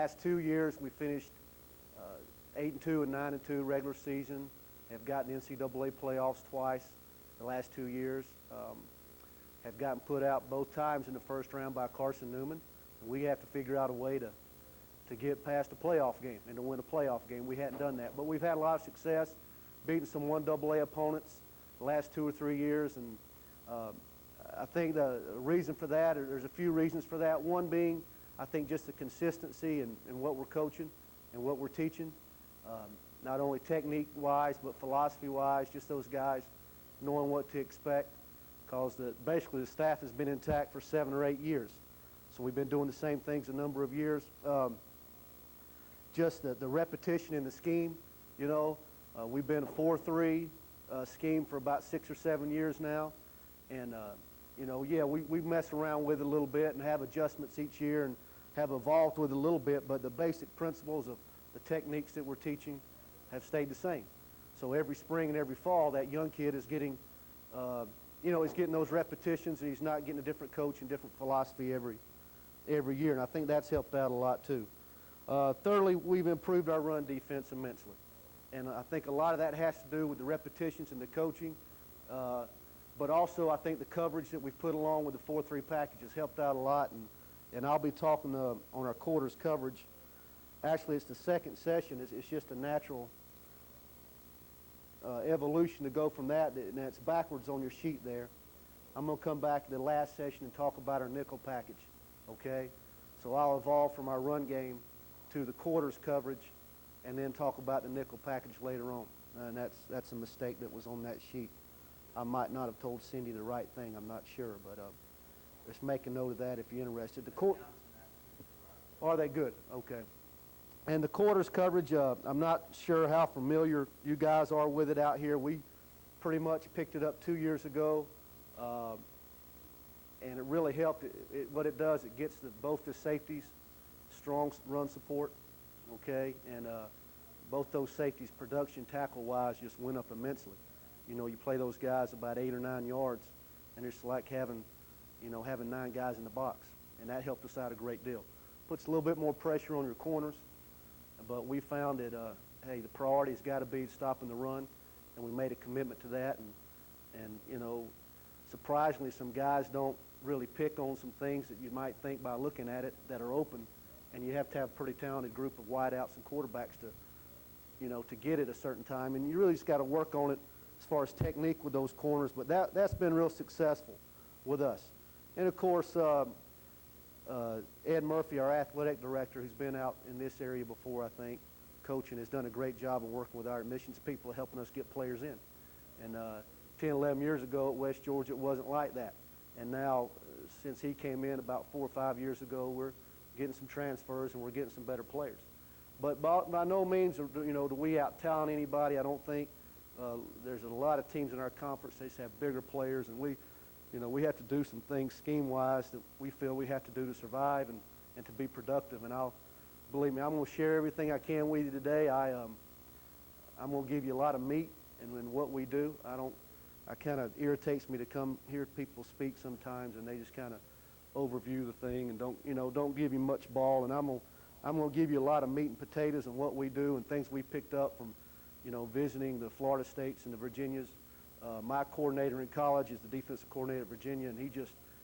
last 2 years, we finished 8-2 and 9-2 regular season. Have gotten NCAA playoffs twice the last 2 years. Have gotten put out both times in the first round by Carson Newman. We have to figure out a way to get past a playoff game and to win a playoff game. We hadn't done that, but we've had a lot of success beating some 1AA opponents the last 2 or 3 years, and I think the reason for that, or there's a few reasons for that. One being, I think, just the consistency in what we're coaching and what we're teaching, not only technique-wise but philosophy-wise. Just those guys knowing what to expect, because basically the staff has been intact for 7 or 8 years. So we've been doing the same things a number of years. Just the repetition in the scheme, you know. We've been a 4-3 scheme for about 6 or 7 years now. And, you know, yeah, we mess around with it a little bit and have adjustments each year and have evolved with it a little bit, but the basic principles of the techniques that we're teaching have stayed the same. So every spring and every fall, that young kid is getting, you know, he's getting those repetitions, and he's not getting a different coach and different philosophy every year, and I think that's helped out a lot too. Thirdly, we've improved our run defense immensely, and I think a lot of that has to do with the repetitions and the coaching, but also I think the coverage that we've put along with the 4-3 package has helped out a lot, and I'll be talking on our quarters coverage. Actually, it's the second session. It's just a natural evolution to go from that, and that's backwards on your sheet there. I'm going to come back to the last session and talk about our nickel package, okay? So I'll evolve from our run game to the quarters coverage and then talk about the nickel package later on. And that's a mistake that was on that sheet. I might not have told Cindy the right thing, I'm not sure, but just make a note of that if you're interested. Are they good? Okay. And the quarters coverage, I'm not sure how familiar you guys are with it out here. We pretty much picked it up 2 years ago, and it really helped. What it does, it gets both the safeties strong run support, okay, and both those safeties, production tackle-wise, just went up immensely. You know, you play those guys about 8 or 9 yards, and it's like having 9 guys in the box, and that helped us out a great deal. Puts a little bit more pressure on your corners, but we found that, hey, the priority has got to be stopping the run, and we made a commitment to that, and you know, surprisingly, some guys don't really pick on some things that you might think by looking at it that are open, and you have to have a pretty talented group of wideouts and quarterbacks to get it a certain time, and you really just got to work on it as far as technique with those corners, but that's been real successful with us. And of course, Ed Murphy, our athletic director, who's been out in this area before, I think, coaching, has done a great job of working with our admissions people, helping us get players in. And 10, 11 years ago at West Georgia, it wasn't like that. And now, since he came in about 4 or 5 years ago, we're getting some transfers and we're getting some better players. But by no means, do we out-talent anybody. I don't think. There's a lot of teams in our conference that just have bigger players, and we have to do some things scheme-wise that we feel we have to do to survive and to be productive. And believe me, I'm going to share everything I can with you today. I'm going to give you a lot of meat in what we do. It kind of irritates me to come hear people speak sometimes, and they just kind of overview the thing and don't give you much ball. And I'm going to give you a lot of meat and potatoes and what we do and things we picked up from, visiting the Florida States and the Virginias. My coordinator in college is the defensive coordinator at Virginia, and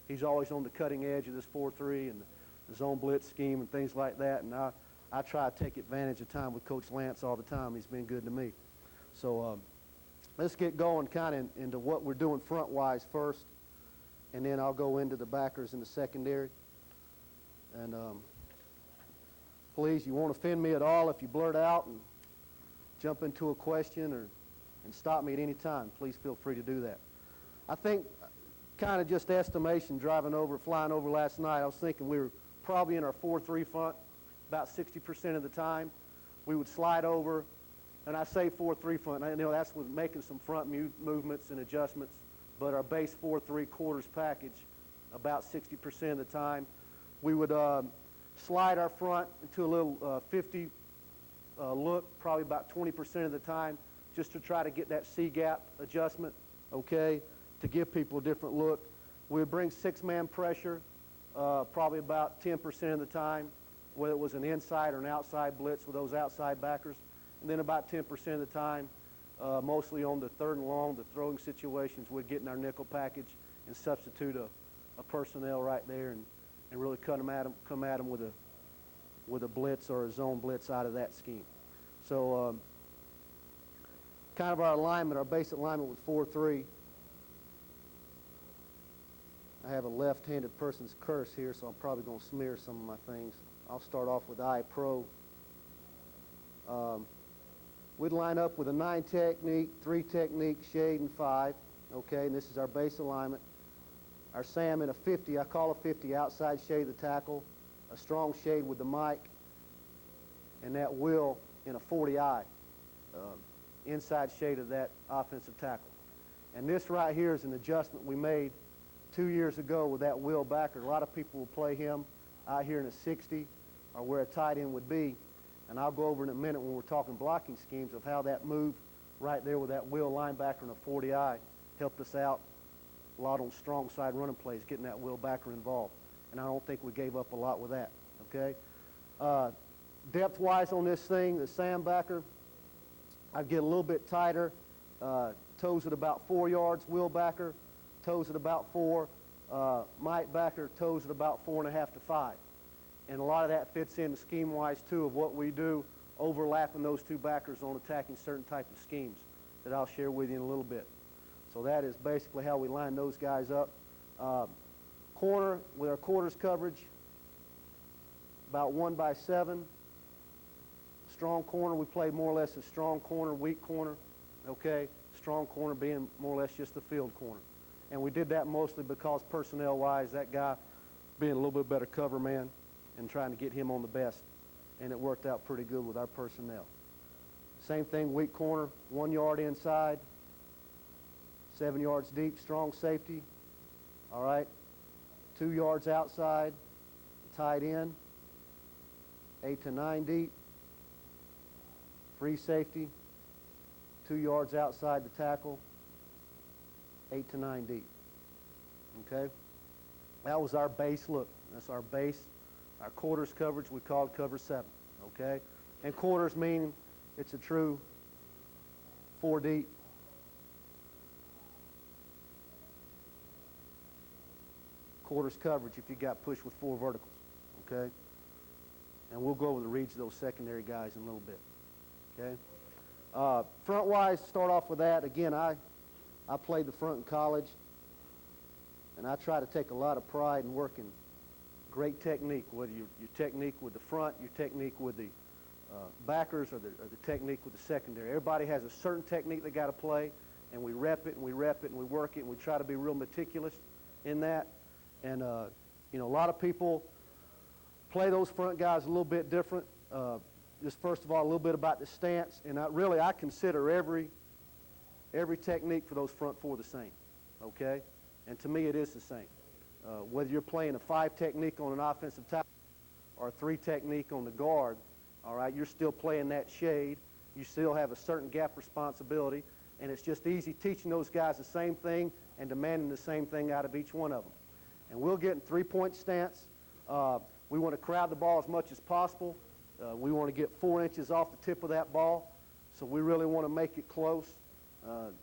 he's always on the cutting edge of this 4-3 and the zone blitz scheme and things like that. And I try to take advantage of time with Coach Lance all the time. He's been good to me. So let's get going kind of into what we're doing front-wise first, and then I'll go into the backers in the secondary. And please, you won't offend me at all if you blurt out and jump into a question and stop me at any time. Please feel free to do that. I think kind of just estimation flying over last night, I was thinking we were probably in our 4-3 front about 60% of the time. We would slide over, and I say 4-3 front, that's with making some front movements and adjustments, but our base 4-3 quarters package about 60% of the time. We would slide our front into a little 50 look, probably about 20% of the time, just to try to get that C-gap adjustment, okay, to give people a different look. We would bring 6-man pressure probably about 10% of the time, whether it was an inside or an outside blitz with those outside backers. And then about 10% of the time, mostly on the third and long, the throwing situations, we'd get in our nickel package and substitute a personnel right there and really come at them with a blitz or a zone blitz out of that scheme. So kind of our alignment, our basic alignment with 4-3. I have a left-handed person's curse here, so I'm probably going to smear some of my things. I'll start off with I-Pro. We'd line up with a 9 technique, 3 technique, shade, and 5. Okay, and this is our base alignment. Our Sam in a 50, I call a 50 outside shade of the tackle, a strong shade with the mic, and that Will in a 40-eye, inside shade of that offensive tackle. And this right here is an adjustment we made 2 years ago with that Will backer. A lot of people will play him out here in a 60 or where a tight end would be. And I'll go over in a minute when we're talking blocking schemes of how that move right there with that Will linebacker in a 40-eye helped us out a lot on strong side running plays, getting that Will backer involved. And I don't think we gave up a lot with that, okay? Depth-wise on this thing, the Sam backer, I'd get a little bit tighter, toes at about 4 yards, Will backer, toes at about 4, Mike backer, toes at about 4.5 to 5. And a lot of that fits in scheme-wise, too, of what we do, overlapping those two backers on attacking certain type of schemes that I'll share with you in a little bit. So that is basically how we line those guys up. Corner, with our quarters coverage, about 1-by-7. Strong corner, we play more or less a strong corner, weak corner, okay? Strong corner being more or less just a field corner. And we did that mostly because personnel-wise, that guy being a little bit better cover man and trying to get him on the best. And it worked out pretty good with our personnel. Same thing, weak corner, 1 yard inside, 7 yards deep, strong safety, all right? 2 yards outside, tight end, 8 to 9 deep, free safety, 2 yards outside the tackle, 8 to 9 deep, okay? That was our base look. That's our base. Our quarters coverage, we called cover 7, okay? And quarters mean it's a true 4 deep. Quarters coverage if you got pushed with 4 verticals, okay? And we'll go over the reads of those secondary guys in a little bit, okay? Front-wise, start off with that. Again, I played the front in college, and I try to take a lot of pride in working great technique, whether your technique with the front, your technique with the backers, or the technique with the secondary. Everybody has a certain technique they got to play, and we rep it, and we rep it, and we work it, and we try to be real meticulous in that. And, you know, a lot of people play those front guys a little bit different. Just first of all, a little bit about the stance, and I consider every technique for those front 4 the same, okay? And to me, it is the same. Whether you're playing a 5 technique on an offensive tackle or a 3 technique on the guard, all right, you're still playing that shade. You still have a certain gap responsibility, and it's just easy teaching those guys the same thing and demanding the same thing out of each one of them. And we'll get in 3-point stance. We want to crowd the ball as much as possible. We want to get 4 inches off the tip of that ball, so we really want to make it close.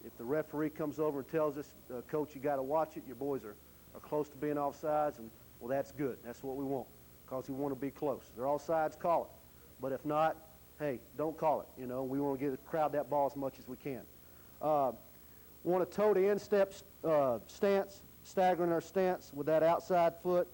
If the referee comes over and tells us, Coach, you got to watch it, your boys are close to being offsides, and well, that's good. That's what we want, because we want to be close. If they're offsides, call it. But if not, hey, don't call it. You know, we want to crowd that ball as much as we can. Want to toe the instep stance, staggering our stance with that outside foot,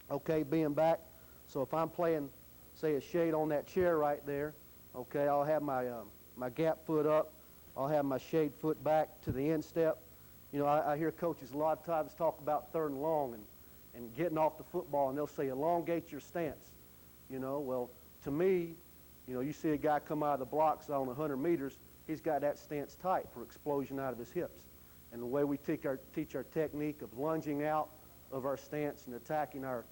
okay, being back. So if I'm playing, say, a shade on that chair right there, okay, I'll have my gap foot up. I'll have my shade foot back to the instep. You know, I hear coaches a lot of times talk about third and long and getting off the football, and they'll say elongate your stance. You know, well, to me, you know, you see a guy come out of the blocks on 100 meters, he's got that stance tight for explosion out of his hips. And the way we teach our technique of lunging out of our stance and attacking our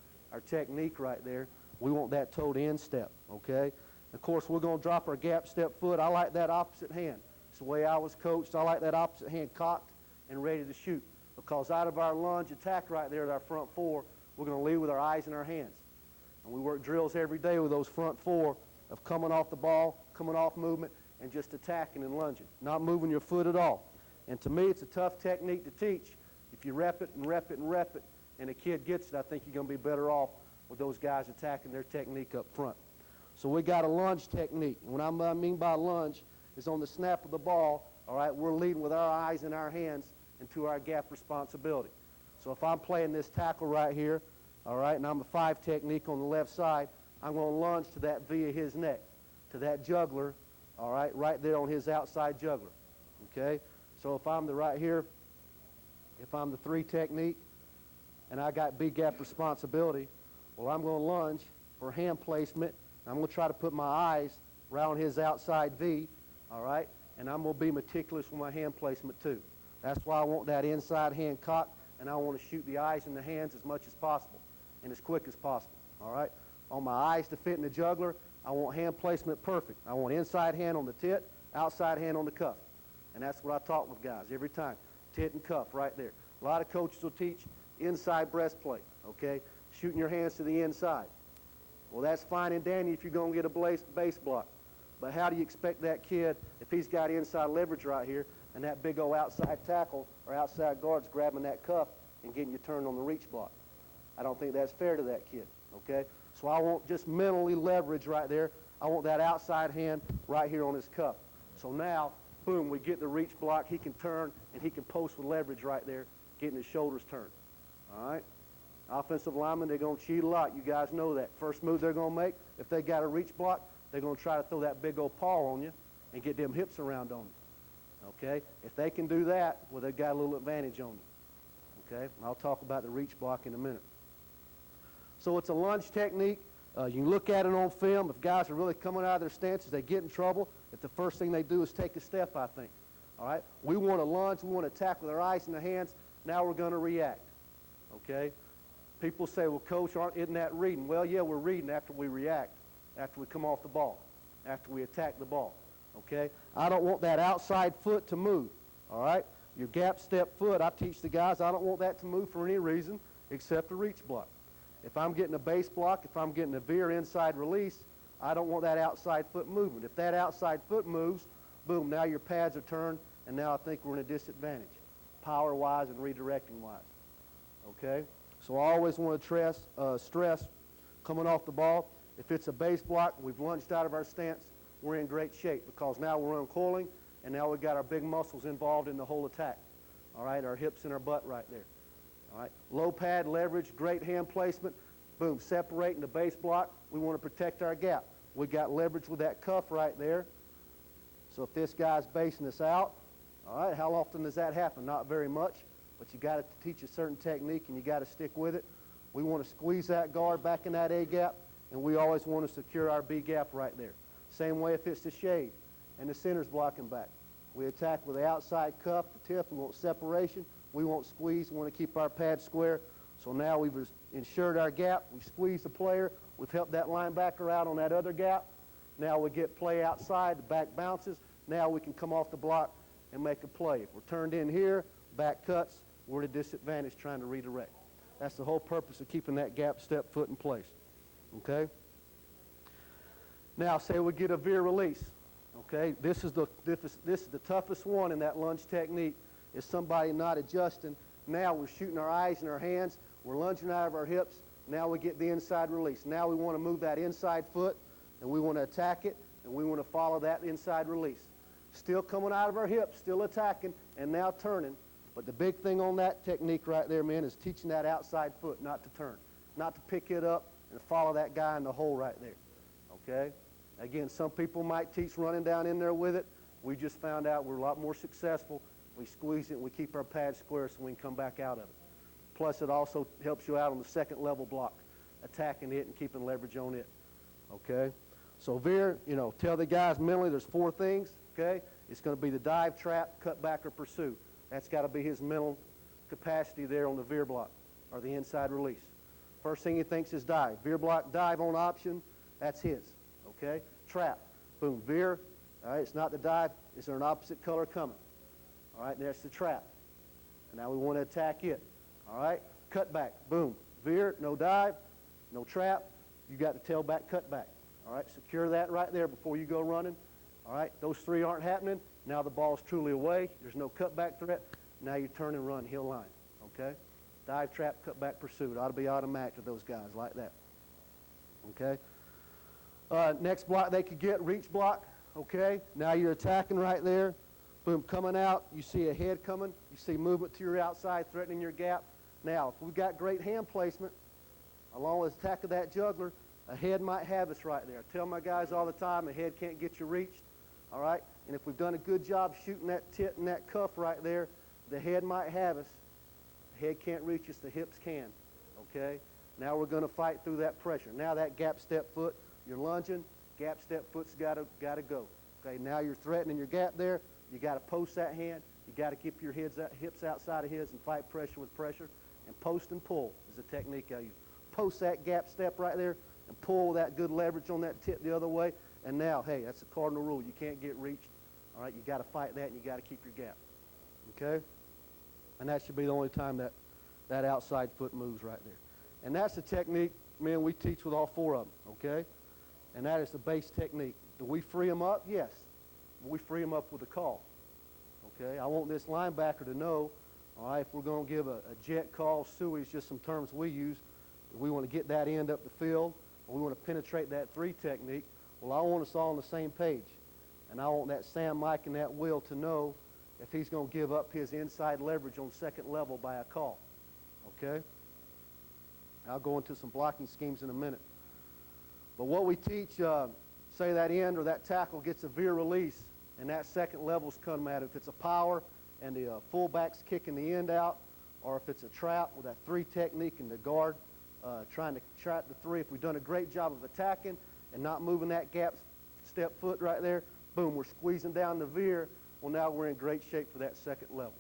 technique right there, we want that toe to instep, okay? Of course, we're going to drop our gap step foot. I like that opposite hand. It's the way I was coached. I like that opposite hand cocked and ready to shoot, because out of our lunge attack right there at our front 4, we're going to lead with our eyes and our hands. And we work drills every day with those front four of coming off the ball, coming off movement, and just attacking and lunging, not moving your foot at all. And to me, it's a tough technique to teach. If you rep it and rep it and rep it, and a kid gets it, I think you're going to be better off with those guys attacking their technique up front. So we got a lunge technique. And what I mean by lunge is on the snap of the ball, all right, we're leading with our eyes and our hands into our gap responsibility. So if I'm playing this tackle right here, all right, and I'm a 5 technique on the left side, I'm going to lunge to that via his neck, to that juggler, all right, right there on his outside juggler, okay? So if I'm right here, if I'm the 3 technique, and I got B gap responsibility, well, I'm going to lunge for hand placement. I'm going to try to put my eyes around his outside V, all right, and I'm going to be meticulous with my hand placement too. That's why I want that inside hand cock, and I want to shoot the eyes and the hands as much as possible and as quick as possible, all right? On my eyes to fit in the juggler, I want hand placement perfect. I want inside hand on the tit, outside hand on the cuff. And that's what I taught with guys every time, tit and cuff right there. A lot of coaches will teach inside breastplate, okay, shooting your hands to the inside. Well, that's fine and dandy if you're going to get a base block. But how do you expect that kid, if he's got inside leverage right here, and that big old outside tackle or outside guard's grabbing that cuff and getting you turned on the reach block? I don't think that's fair to that kid, okay? So I want just mentally leverage right there. I want that outside hand right here on his cuff. So now, boom, we get the reach block. He can turn, and he can post with leverage right there, getting his shoulders turned, all right? Offensive linemen, they're going to cheat a lot. You guys know that. First move they're going to make, if they got a reach block, they're going to try to throw that big old paw on you and get them hips around on you, okay? If they can do that, well, they've got a little advantage on you, okay? I'll talk about the reach block in a minute. So it's a lunge technique. You can look at it on film. If guys are really coming out of their stances, they get in trouble. If the first thing they do is take a step, I think, all right? We want to lunge. We want to attack with our eyes and the hands. Now we're going to react, okay? People say, well, Coach, isn't that reading? Well, yeah, we're reading after we react, after we come off the ball, after we attack the ball, okay? I don't want that outside foot to move, all right? Your gap step foot, I teach the guys, I don't want that to move for any reason except a reach block. If I'm getting a base block, if I'm getting a veer inside release, I don't want that outside foot movement. If that outside foot moves, boom, now your pads are turned, and now I think we're in a disadvantage, power-wise and redirecting-wise, okay? So I always want to stress coming off the ball. If it's a base block, we've lunged out of our stance, we're in great shape because now we're uncoiling, and now we've got our big muscles involved in the whole attack, all right, our hips and our butt right there. All right, low pad leverage, great hand placement, boom, separating the base block. We want to protect our gap. We got leverage with that cuff right there. So if this guy's basing us out, all right, how often does that happen? Not very much, but you got to teach a certain technique and you got to stick with it. We want to squeeze that guard back in that A gap, and we always want to secure our B gap right there. Same way if it's the shade and the center's blocking back. We attack with the outside cuff, the tip. We want separation. We won't squeeze. We want to keep our pad square. So now we've ensured our gap. We squeeze the player. We've helped that linebacker out on that other gap. Now we get play outside. The back bounces. Now we can come off the block and make a play. If we're turned in here, back cuts, we're at a disadvantage trying to redirect. That's the whole purpose of keeping that gap step foot in place. Okay? Now, say we get a veer release. Okay? This is the toughest one in that lunge technique. Is somebody not adjusting. Now we're shooting our eyes and our hands. We're lunging out of our hips. Now we get the inside release. Now we want to move that inside foot, and we want to attack it, and we want to follow that inside release. Still coming out of our hips, still attacking, and now turning. But the big thing on that technique right there, man, is teaching that outside foot not to turn, not to pick it up and follow that guy in the hole right there, okay? Again, some people might teach running down in there with it. We just found out we're a lot more successful. We squeeze it, and we keep our pad square so we can come back out of it. Plus, it also helps you out on the second level block, attacking it and keeping leverage on it, okay? So veer, tell the guys mentally there's 4 things, okay? It's going to be the dive, trap, cut back, or pursue. That's got to be his mental capacity there on the veer block or the inside release. First thing he thinks is dive. Veer block, dive on option, that's his, okay? Trap, boom, veer, all right, it's not the dive, is there an opposite color coming? All right, there's the trap. And now we want to attack it. All right, cut back, boom. Veer, no dive, no trap, You got the tailback cutback. All right, secure that right there before you go running. All right, those three aren't happening. Now the ball's truly away. There's no cutback threat. Now you turn and run heel line. Okay, dive trap, cutback pursuit ought to be automatic to those guys like that. Okay. Next block they could get, reach block. Okay, now you're attacking right there. Boom, coming out. You see a head coming. You see movement to your outside, threatening your gap. Now, if we've got great hand placement, along with the attack of that juggler, a head might have us right there. I tell my guys all the time, a head can't get you reached. All right, and if we've done a good job shooting that tit and that cuff right there, the head might have us. The head can't reach us. The hips can. Okay. Now we're going to fight through that pressure. Now that gap step foot, you're lunging, gap step foot's got to go. Okay, now you're threatening your gap there. You got to post that hand. You got to keep your hips outside of his and fight pressure with pressure. And post and pull is a technique I use. Post that gap step right there and pull that good leverage on that tip the other way. And now, hey, that's a cardinal rule. You can't get reached. All right, you got to fight that and you got to keep your gap. Okay? And that should be the only time that outside foot moves right there. And that's the technique, man, we teach with all four of them, okay? And that is the base technique. Do we free them up? Yes. We free them up with a call, okay? I want this linebacker to know, all right, if we're going to give a jet call, SUI is just some terms we use. We want to get that end up the field, or we want to penetrate that three technique. Well, I want us all on the same page. And I want that Sam, Mike, and that Will to know if he's going to give up his inside leverage on second level by a call, okay? I'll go into some blocking schemes in a minute. But what we teach, say that end or that tackle gets a veer release, and that second level's coming at it. If it's a power and the fullback's kicking the end out, or if it's a trap with that three technique and the guard trying to trap the three, if we've done a great job of attacking and not moving that gap step foot right there, boom, we're squeezing down the veer. Well, now we're in great shape for that second level.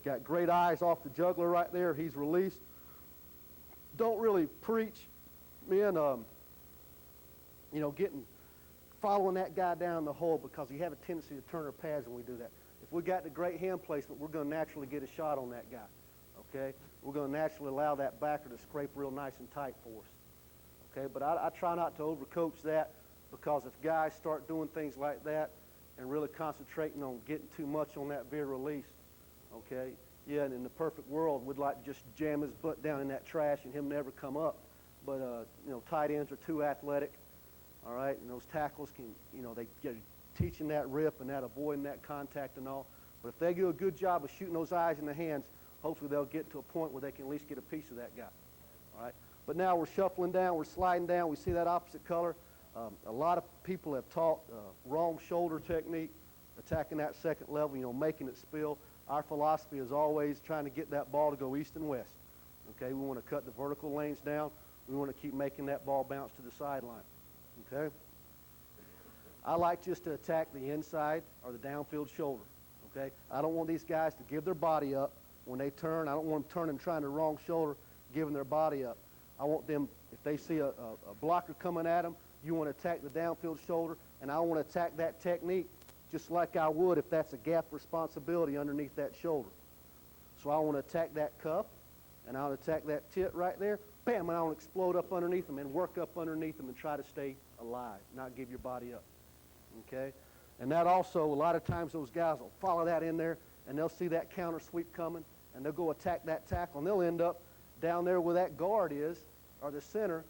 Got great eyes off the juggler right there. He's released. Don't really preach, men, following that guy down the hole, because we have a tendency to turn our pads when we do that. If we got the great hand placement, we're going to naturally get a shot on that guy, okay? We're going to naturally allow that backer to scrape real nice and tight for us, okay? But I try not to overcoach that, because if guys start doing things like that and really concentrating on getting too much on that veer release, okay? Yeah, and in the perfect world, we'd like to just jam his butt down in that trash and him never come up. But, tight ends are too athletic, all right? And those tackles can, they get teaching that rip and that avoiding that contact and all. But if they do a good job of shooting those eyes in the hands, hopefully they'll get to a point where they can at least get a piece of that guy, all right? But now we're shuffling down, we're sliding down. We see that opposite color. A lot of people have taught wrong shoulder technique, attacking that second level, making it spill. Our philosophy is always trying to get that ball to go east and west. Okay, we want to cut the vertical lanes down. We want to keep making that ball bounce to the sideline. Okay? I like just to attack the inside or the downfield shoulder. Okay? I don't want these guys to give their body up when they turn. I don't want them turning trying the wrong shoulder, giving their body up. I want them, if they see a blocker coming at them, you want to attack the downfield shoulder, and I want to attack that technique just like I would if that's a gap responsibility underneath that shoulder. So I want to attack that cuff, and I'll attack that tit right there. Bam, and I'll explode up underneath them and work up underneath them and try to stay alive, not give your body up. Okay? And that also, a lot of times those guys will follow that in there, and they'll see that counter sweep coming, and they'll go attack that tackle, and they'll end up down there where that guard is, or the center,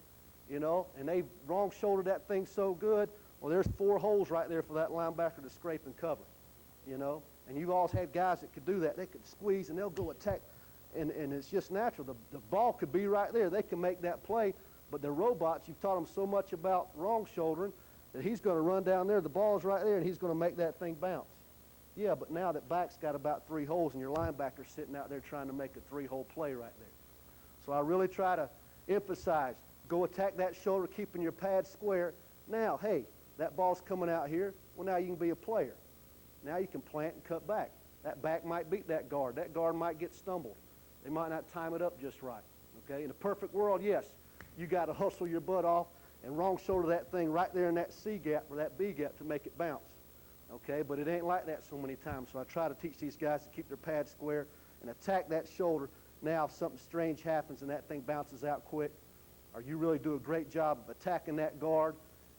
and they wrong shouldered that thing so good. Well, there's 4 holes right there for that linebacker to scrape and cover, And you've always had guys that could do that. They could squeeze, and they'll go attack, and it's just natural. The ball could be right there. They can make that play, but the robots, you've taught them so much about wrong shouldering that he's going to run down there. The ball's right there, and he's going to make that thing bounce. Yeah, but now that back's got about 3 holes, and your linebacker's sitting out there trying to make a 3-hole play right there. So I really try to emphasize, go attack that shoulder, keeping your pad square. Now, hey, that ball's coming out here. Well, now you can be a player. Now you can plant and cut back. That back might beat that guard. That guard might get stumbled. They might not time it up just right. Okay? In a perfect world, yes, you got to hustle your butt off and wrong shoulder that thing right there in that C gap or that B gap to make it bounce. Okay? But it ain't like that so many times. So I try to teach these guys to keep their pad square and attack that shoulder. Now, if something strange happens and that thing bounces out quick, or you really do a great job of attacking that guard,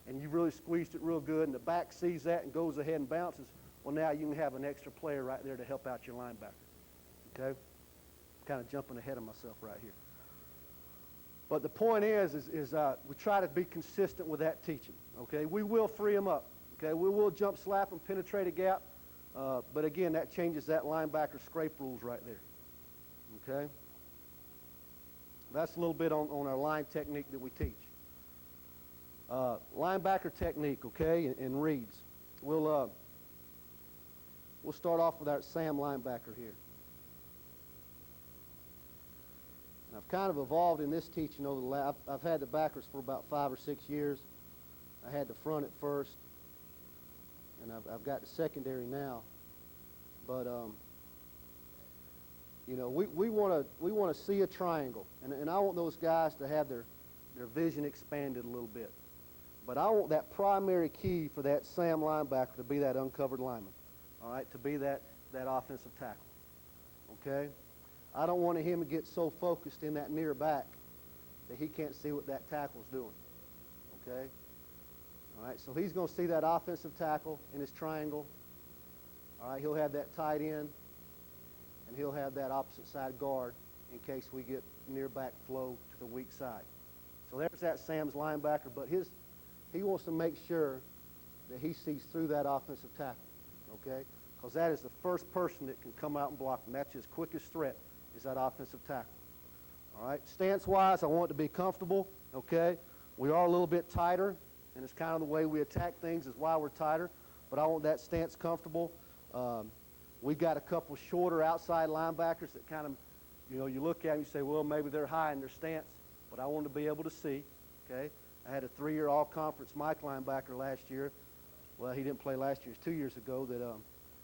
and you really squeezed it real good, and the back sees that and goes ahead and bounces, well, now you can have an extra player right there to help out your linebacker. Okay? I'm kind of jumping ahead of myself right here. But the point is we try to be consistent with that teaching. Okay? We will free them up. Okay? We will jump slap them, penetrate a gap. But again, that changes that linebacker scrape rules right there. Okay? That's a little bit on our line technique that we teach. Linebacker technique, okay, in reads. We'll start off with our Sam linebacker here. And I've kind of evolved in this teaching over the last. I've had the backers for about 5 or 6 years. I had the front at first, and I've got the secondary now. But you know, we want to see a triangle, and I want those guys to have their vision expanded a little bit. But I want that primary key for that Sam linebacker to be that uncovered lineman, all right, to be that offensive tackle, okay? I don't want him to get so focused in that near back that he can't see what that tackle's doing, okay? All right, so he's going to see that offensive tackle in his triangle. All right, he'll have that tight end, and he'll have that opposite side guard in case we get near back flow to the weak side. So there's that Sam's linebacker, but he wants to make sure that he sees through that offensive tackle, okay? Because that is the first person that can come out and block him. That's his quickest threat, is that offensive tackle. All right, stance-wise, I want it to be comfortable, okay? We are a little bit tighter, and it's kind of the way we attack things is why we're tighter, but I want that stance comfortable. We got a couple shorter outside linebackers that kind of, you know, you look at them, you say, well, maybe they're high in their stance, but I want to be able to see, okay? I had a 3-year all-conference Mike linebacker last year. Well, he didn't play last year. It was 2 years ago that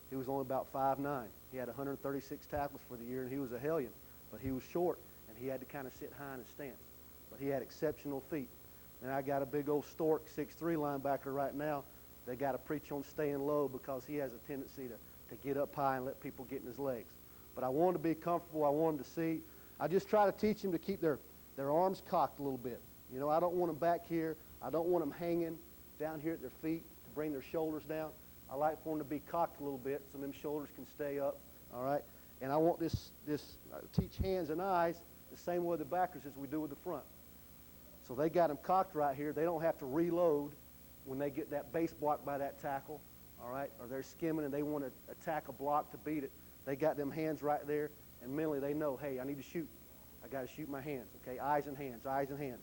he was only about 5'9". He had 136 tackles for the year, and he was a hellion. But he was short, and he had to kind of sit high in his stance. But he had exceptional feet. And I got a big old Stork 6'3" linebacker right now. They got to preach on staying low because he has a tendency to get up high and let people get in his legs. But I want him to be comfortable. I want him to see. I just try to teach him to keep their arms cocked a little bit. You know, I don't want them back here. I don't want them hanging down here at their feet to bring their shoulders down. I like for them to be cocked a little bit so them shoulders can stay up, all right? And I want this teach hands and eyes the same way with the backers as we do with the front. So they got them cocked right here. They don't have to reload when they get that base block by that tackle, all right? Or they're skimming and they want to attack a block to beat it. They got them hands right there, and mentally they know, hey, I need to shoot. I got to shoot my hands, okay? Eyes and hands, eyes and hands.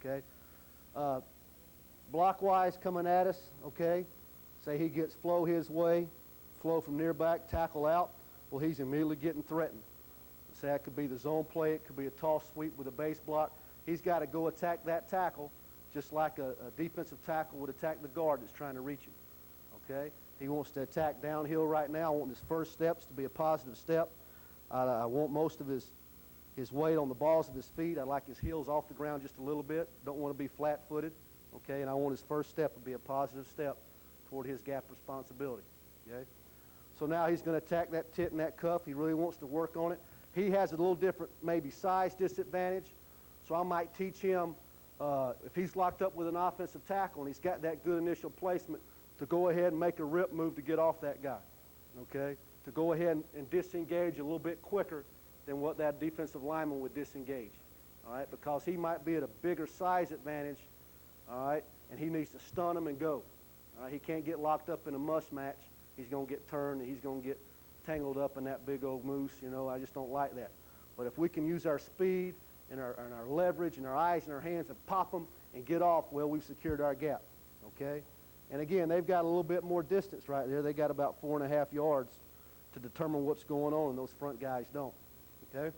Okay, block-wise coming at us, okay, say he gets flow his way, flow from near back, tackle out, well, he's immediately getting threatened. Say that could be the zone play, it could be a toss sweep with a base block. He's got to go attack that tackle just like a defensive tackle would attack the guard that's trying to reach him, okay? He wants to attack downhill right now. I want his first steps to be a positive step. I want most of his weight on the balls of his feet. I like his heels off the ground just a little bit. Don't want to be flat-footed, okay? And I want his first step to be a positive step toward his gap responsibility, okay? So now he's going to attack that tit and that cuff. He really wants to work on it. He has a little different maybe size disadvantage, so I might teach him if he's locked up with an offensive tackle and he's got that good initial placement to go ahead and make a rip move to get off that guy, okay? To go ahead and disengage a little bit quicker than what that defensive lineman would disengage, all right? Because he might be at a bigger size advantage, all right? And he needs to stun him and go, all right? He can't get locked up in a mush match. He's going to get turned and he's going to get tangled up in that big old moose, you know. I just don't like that. But if we can use our speed and our leverage and our eyes and our hands and pop them and get off, well, we've secured our gap, okay? And again, they've got a little bit more distance right there. They got about 4.5 yards to determine what's going on, and those front guys don't. Okay.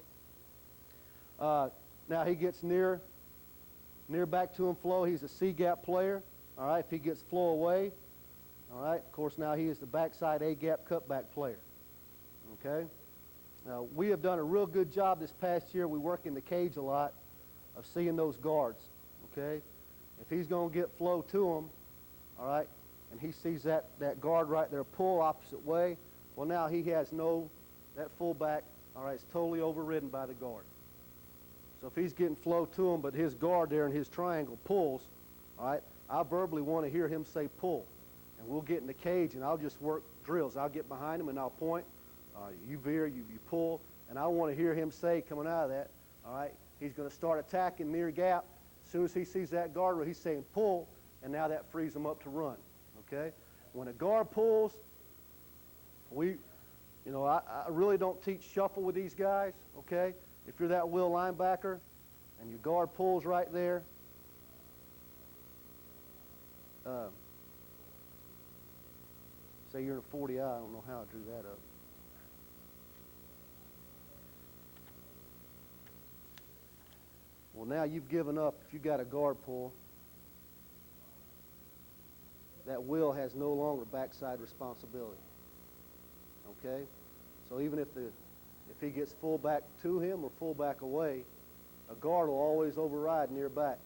Now he gets near back to him flow. He's a C-gap player. All right. If he gets flow away, all right. Of course, now he is the backside A-gap cutback player. Okay. Now we have done a real good job this past year. We work in the cage a lot of seeing those guards. Okay. If he's going to get flow to him, all right, and he sees that guard right there pull opposite way, well, now he has that fullback. All right, it's totally overridden by the guard. So if he's getting flow to him, but his guard there in his triangle pulls, all right, I verbally want to hear him say pull. And we'll get in the cage, and I'll just work drills. I'll get behind him, and I'll point. You veer, you pull. And I want to hear him say, coming out of that, all right, he's going to start attacking near gap. As soon as he sees that guard, he's saying pull, and now that frees him up to run, okay? When a guard pulls, I really don't teach shuffle with these guys, okay? If you're that will linebacker and your guard pulls right there, say you're in a 40-eye, I don't know how I drew that up. Well, now you've given up. If you got a guard pull, that will has no longer backside responsibility. Okay? So even if he gets full back to him or full back away, a guard will always override near back.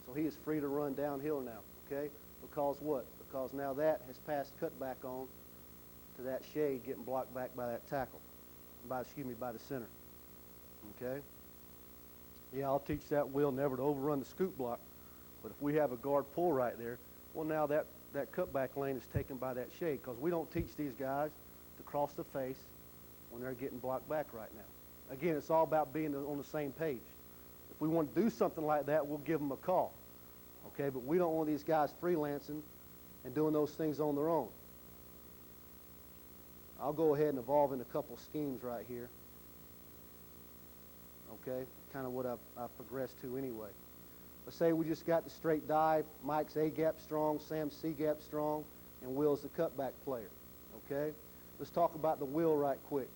So he is free to run downhill now. Okay? Because what? Because now that has passed cut back on to that shade getting blocked back by that tackle. By the center. Okay? Yeah, I'll teach that will never to overrun the scoop block. But if we have a guard pull right there, well, now that cutback lane is taken by that shade, because we don't teach these guys to cross the face when they're getting blocked back right now. Again, it's all about being on the same page. If we want to do something like that, we'll give them a call. Okay, but we don't want these guys freelancing and doing those things on their own. I'll go ahead and evolve in a couple schemes right here. Okay, kind of what I've progressed to anyway. Let's say we just got the straight dive. Mike's A-gap strong, Sam's C-gap strong, and Will's the cutback player. Okay, let's talk about the Will right quick.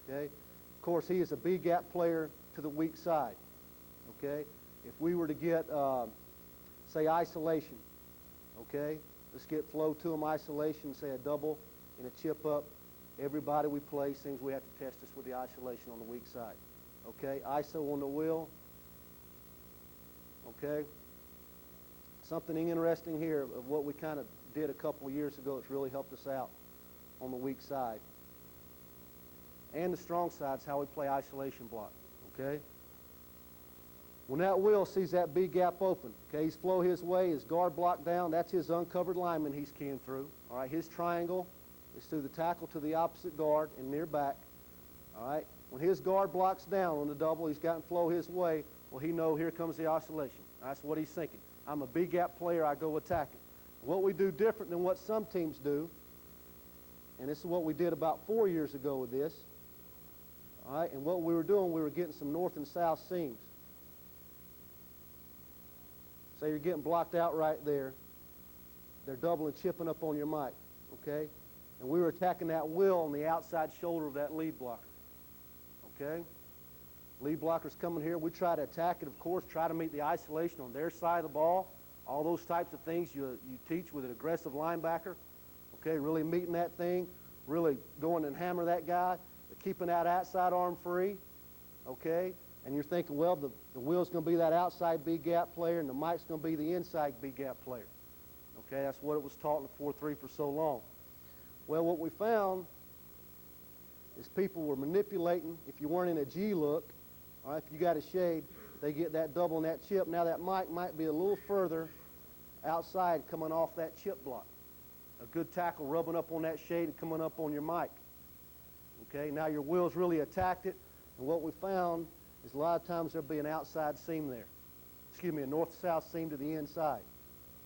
Okay, of course he is a B-gap player to the weak side. Okay, if we were to get, say, isolation. Okay, let's get flow to him, isolation, say a double and a chip up. Everybody we play seems we have to test us with the isolation on the weak side. Okay, ISO on the Will. Okay, something interesting here of what we kind of did a couple of years ago that's really helped us out on the weak side. And the strong side is how we play isolation block. Okay, when that Will sees that B gap open, okay, he's flow his way, his guard block down, that's his uncovered lineman he's keying through. All right, his triangle is through the tackle to the opposite guard and near back. All right, when his guard blocks down on the double, he's gotten flow his way, well, he know here comes the oscillation. That's what he's thinking. I'm a B-gap player, I go attacking. What we do different than what some teams do, and this is what we did about 4 years ago with this, all right, and what we were doing, we were getting some north and south seams. So you're getting blocked out right there. They're doubling, chipping up on your mic, okay? And we were attacking that Will on the outside shoulder of that lead blocker, okay? Lead blockers coming here. We try to attack it, of course, try to meet the isolation on their side of the ball. All those types of things you teach with an aggressive linebacker, okay? Really meeting that thing, really going and hammer that guy, but keeping that outside arm free, okay? And you're thinking, well, the Will's going to be that outside B-gap player, and the Mike's going to be the inside B-gap player. Okay, that's what it was taught in the 4-3 for so long. Well, what we found is people were manipulating. If you weren't in a G look, all right, if you got a shade, they get that double and that chip. Now that Mike might be a little further outside coming off that chip block. A good tackle rubbing up on that shade and coming up on your Mike. Okay, now your Will's really attacked it, and what we found is a lot of times there'll be an outside seam there. Excuse me, a north-south seam to the inside.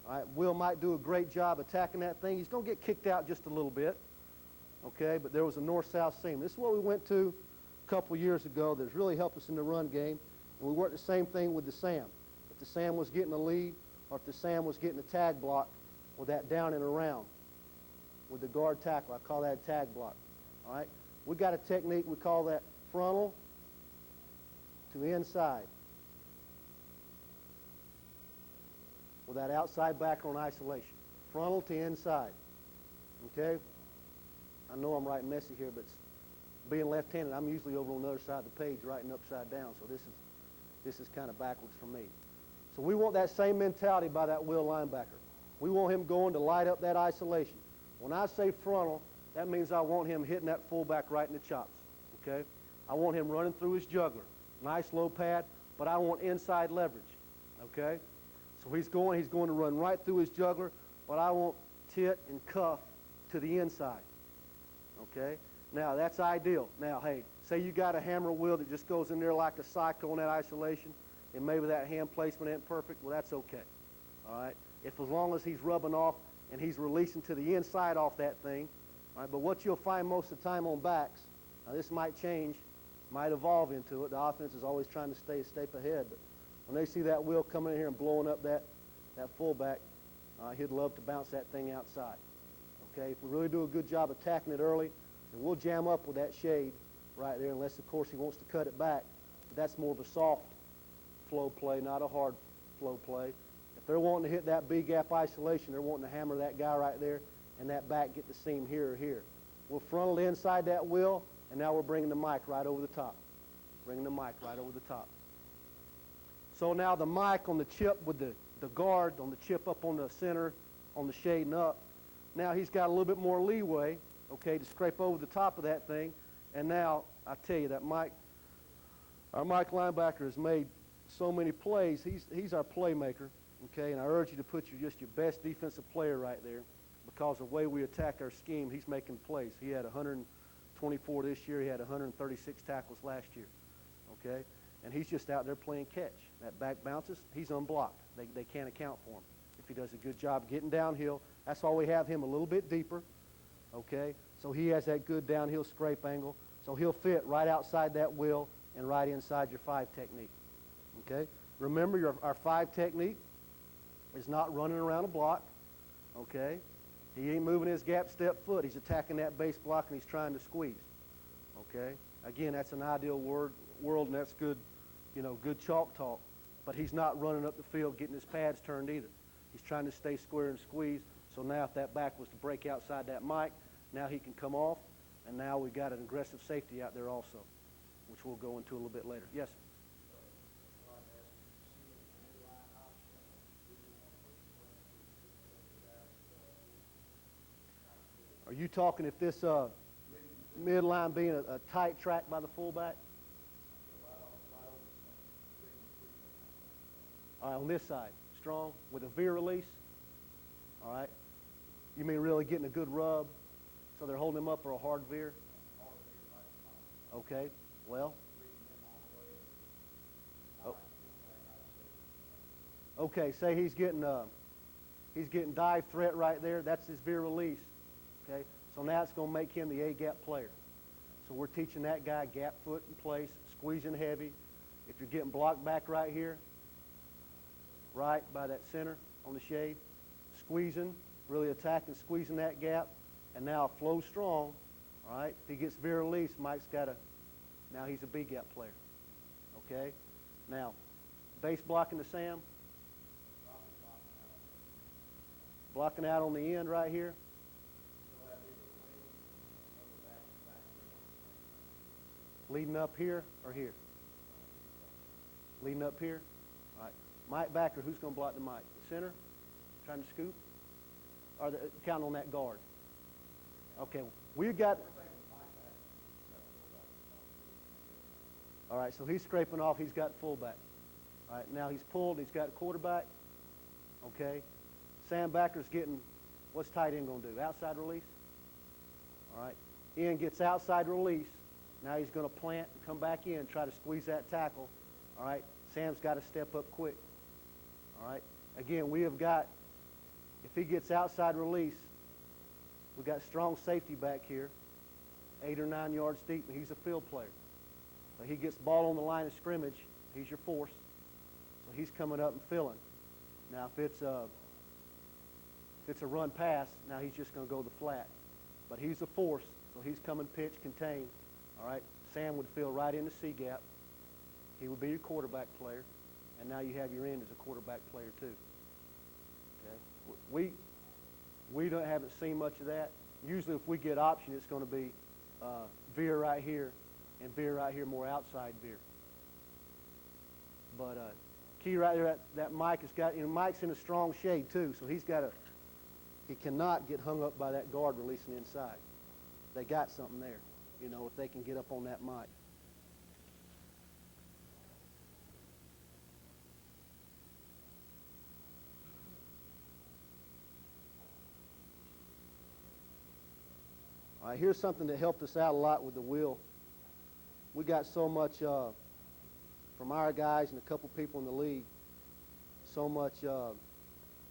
All right, Will might do a great job attacking that thing. He's going to get kicked out just a little bit, okay, but there was a north-south seam. This is what we went to a couple years ago that's really helped us in the run game. And we worked the same thing with the Sam. If the Sam was getting a lead or if the Sam was getting a tag block with that down and around with the guard tackle, I call that a tag block. All right, we got a technique, we call that frontal to the inside with that outside backer on isolation. Frontal to inside. Okay? I know I'm writing messy here, but being left-handed, I'm usually over on the other side of the page writing upside down, so this is kind of backwards for me. So we want that same mentality by that Will linebacker. We want him going to light up that isolation. When I say frontal, that means I want him hitting that fullback right in the chops. Okay? I want him running through his juggler. Nice low pad, but I want inside leverage, okay? So he's going to run right through his juggler, but I want tit and cuff to the inside, okay? Now, that's ideal. Now, hey, say you got a hammer wheel that just goes in there like a cycle in that isolation, and maybe that hand placement ain't perfect, well, that's okay, all right? If as long as he's rubbing off and he's releasing to the inside off that thing, all right? But what you'll find most of the time on backs, now this might change, might evolve into it. The offense is always trying to stay a step ahead, but when they see that wheel coming in here and blowing up that fullback, he'd love to bounce that thing outside, okay? If we really do a good job attacking it early, then we'll jam up with that shade right there, unless, of course, he wants to cut it back. But that's more of a soft flow play, not a hard flow play. If they're wanting to hit that B-gap isolation, they're wanting to hammer that guy right there and that back get the seam here or here. We'll frontal inside that wheel, and now we're bringing the mic right over the top. Bringing the mic right over the top. So now the mic on the chip with the guard on the chip up on the center, on the shading up, now he's got a little bit more leeway, okay, to scrape over the top of that thing. And now, I tell you, that Mike, our Mike linebacker has made so many plays. He's our playmaker, okay, and I urge you to put your best defensive player right there, because the way we attack our scheme, he's making plays. He had 124 this year. He had 136 tackles last year, okay? And he's just out there playing catch. That back bounces, he's unblocked. They can't account for him. If he does a good job getting downhill, that's why we have him a little bit deeper, okay? So he has that good downhill scrape angle. So he'll fit right outside that wheel and right inside your 5 technique, okay? Remember, our 5 technique is not running around a block, okay? He ain't moving his gap step foot. He's attacking that base block and he's trying to squeeze, okay? Again, that's an ideal world, and that's good, good chalk talk. But he's not running up the field getting his pads turned either. He's trying to stay square and squeeze. So now if that back was to break outside that mic, now he can come off, and now we've got an aggressive safety out there also, which we'll go into a little bit later. Yes, sir. Are you talking if this midline being a tight track by the fullback? All right, on this side, strong, with a veer release. All right. You mean really getting a good rub, so they're holding him up for a hard veer? Okay, well. Oh. Okay, say he's getting dive threat right there. That's his veer release. Okay, so now it's going to make him the A-gap player. So we're teaching that guy gap foot in place, squeezing heavy. If you're getting blocked back right here, right by that center on the shade, squeezing, really attacking, squeezing that gap, and now flow strong, all right? If he gets veer release, Mike's got now he's a B-gap player, okay? Now, base blocking to Sam. Blocking out on the end right here. Leading up here or here? Leading up here? All right. Mike backer, who's going to block the Mike? The center? Trying to scoop? Or counting on that guard? Okay. We've got... All right, so he's scraping off. He's got fullback. All right, now he's pulled. He's got quarterback. Okay. Sam Backer's getting... What's tight end going to do? Outside release? All right. Ian gets outside release. Now he's going to plant and come back in, try to squeeze that tackle. All right. Sam's got to step up quick. All right. Again, we have got, if he gets outside release, we've got strong safety back here, 8 or 9 yards deep, and he's a field player. But he gets the ball on the line of scrimmage, he's your force. So he's coming up and filling. Now if it's a run pass, now he's just going to go the flat. But he's a force, so he's coming pitch, contain. All right. Sam would fill right in the C gap. He would be your quarterback player. And now you have your end as a quarterback player too. Okay. We haven't seen much of that. Usually if we get option, it's going to be veer right here and veer right here, more outside veer. But key right there, that Mike has got, Mike's in a strong shade too, so he cannot get hung up by that guard releasing inside. They got something there, if they can get up on that Mike. Here's something that helped us out a lot with the wheel. We got so much from our guys and a couple people in the league, so much,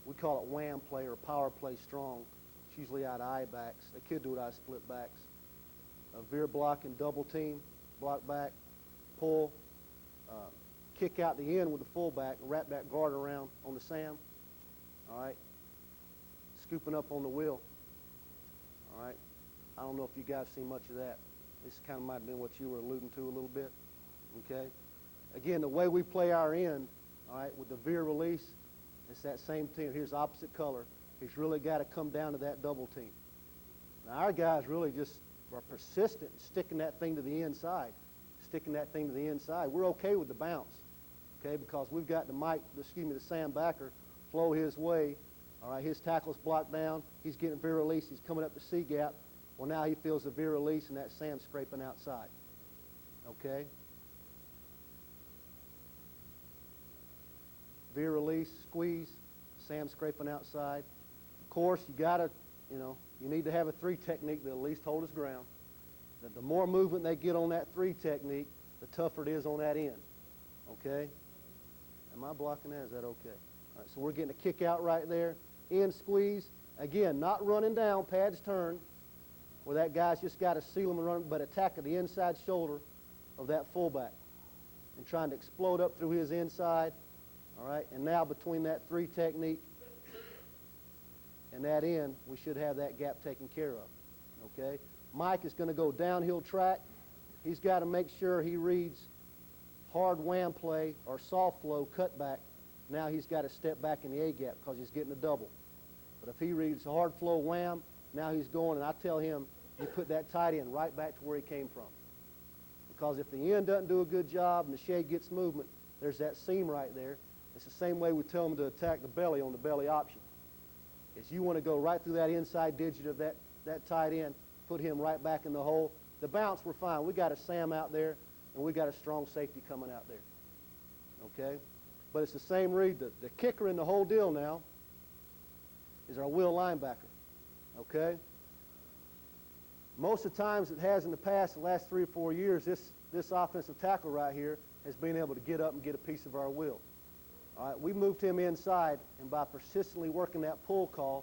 we call it wham play or power play strong. It's usually out of eye backs. They could do it out of split backs. A veer block and double team, block back, pull, kick out the end with the fullback, and wrap that guard around on the Sam. All right. Scooping up on the wheel. All right. I don't know if you guys seen much of that. This kind of might have been what you were alluding to a little bit. Okay. Again, the way we play our end, all right, with the veer release, it's that same team. Here's opposite color. He's really got to come down to that double team. Now, our guys really just are persistent in sticking that thing to the inside, We're okay with the bounce, okay, because we've got the Sam backer flow his way. All right, his tackle's blocked down. He's getting veer release. He's coming up the C gap. Well, now he feels the veer release, and that Sam scraping outside, okay? Veer release, squeeze, Sam scraping outside. Of course, you gotta, you need to have a 3 technique that at least hold his ground. The more movement they get on that 3 technique, the tougher it is on that end. Okay? Am I blocking that? Is that okay? All right, so we're getting a kick out right there. End squeeze. Again, not running down, pads turned, where that guy's just got to seal him and run, but attacking the inside shoulder of that fullback and trying to explode up through his inside. All right, and now between that 3 technique and that end, we should have that gap taken care of, okay? Mike is going to go downhill track. He's got to make sure he reads hard wham play or soft flow cutback. Now he's got to step back in the A gap because he's getting a double. But if he reads hard flow wham, now he's going, and I tell him, you put that tight end right back to where he came from. Because if the end doesn't do a good job and the shade gets movement, there's that seam right there. It's the same way we tell them to attack the belly on the belly option. Is you want to go right through that inside digit of that tight end, put him right back in the hole. The bounce, we're fine. We got a Sam out there, and we got a strong safety coming out there. Okay? But it's the same read. The kicker in the whole deal now is our will linebacker. Okay? Most of the times it has in the past, the last 3 or 4 years, this offensive tackle right here has been able to get up and get a piece of our will. All right, we moved him inside, and by persistently working that pull call,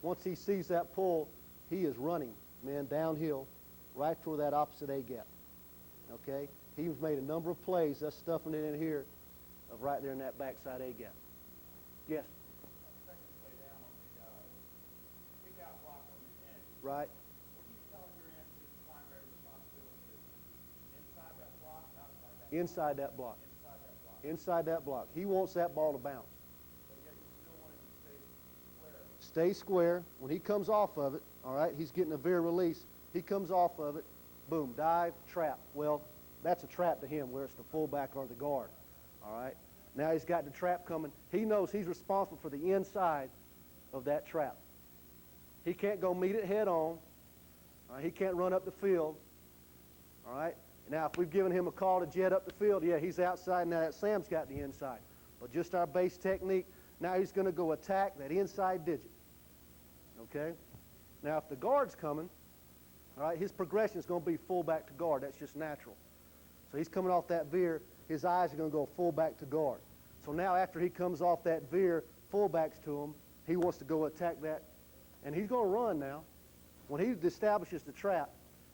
once he sees that pull, he is running, man, downhill, right toward that opposite A gap. Okay? He's made a number of plays, us stuffing it in here, of right there in that backside A gap. Yes? Second play down on the kick out block on the end. Right. What are you telling your end his primary responsibility is? Inside that block, outside that block? Inside that block. Inside that block. Inside that block. He wants that ball to bounce. But yet you still want it to stay square. Stay square. When he comes off of it, all right, he's getting a veer release. He comes off of it, boom, dive, trap. Well, that's a trap to him, where it's the fullback or the guard. All right? Now he's got the trap coming. He knows he's responsible for the inside of that trap. He can't go meet it head on. All right? He can't run up the field. All right? Now, if we've given him a call to jet up the field, yeah, he's outside. Now that Sam's got the inside. But just our base technique, now he's going to go attack that inside digit. Okay? Now, if the guard's coming, all right, his progression is going to be fullback to guard. That's just natural. So he's coming off that veer. His eyes are going to go fullback to guard. So now after he comes off that veer, fullbacks to him, he wants to go attack that. And he's going to run now. When he establishes the trap,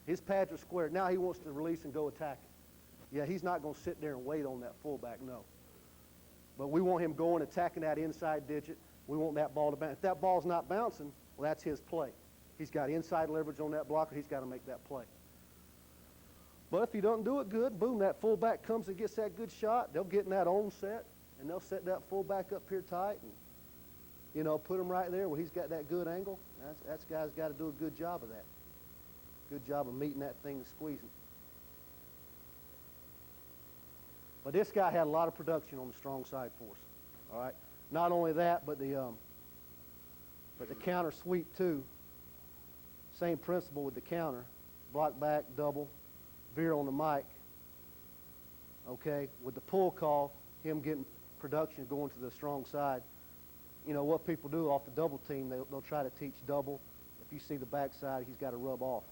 his pads are squared. Now he wants to release and go attack it. Yeah, he's not going to sit there and wait on that fullback, no. But we want him going, attacking that inside digit. We want that ball to bounce. If that ball's not bouncing, well, that's his play. He's got inside leverage on that blocker. He's got to make that play. But if he doesn't do it good, boom, that fullback comes and gets that good shot. They'll get in that own set, and they'll set that fullback up here tight and, put him right there where he's got that good angle. That guy's got to do a good job of that. Good job of meeting that thing and squeezing. But this guy had a lot of production on the strong side for us. All right. Not only that, but the counter sweep too. Same principle with the counter. Block back, double, veer on the mic. Okay. With the pull call, him getting production going to the strong side. What people do off the double team, they'll try to teach double. If you see the backside, he's got to rub off.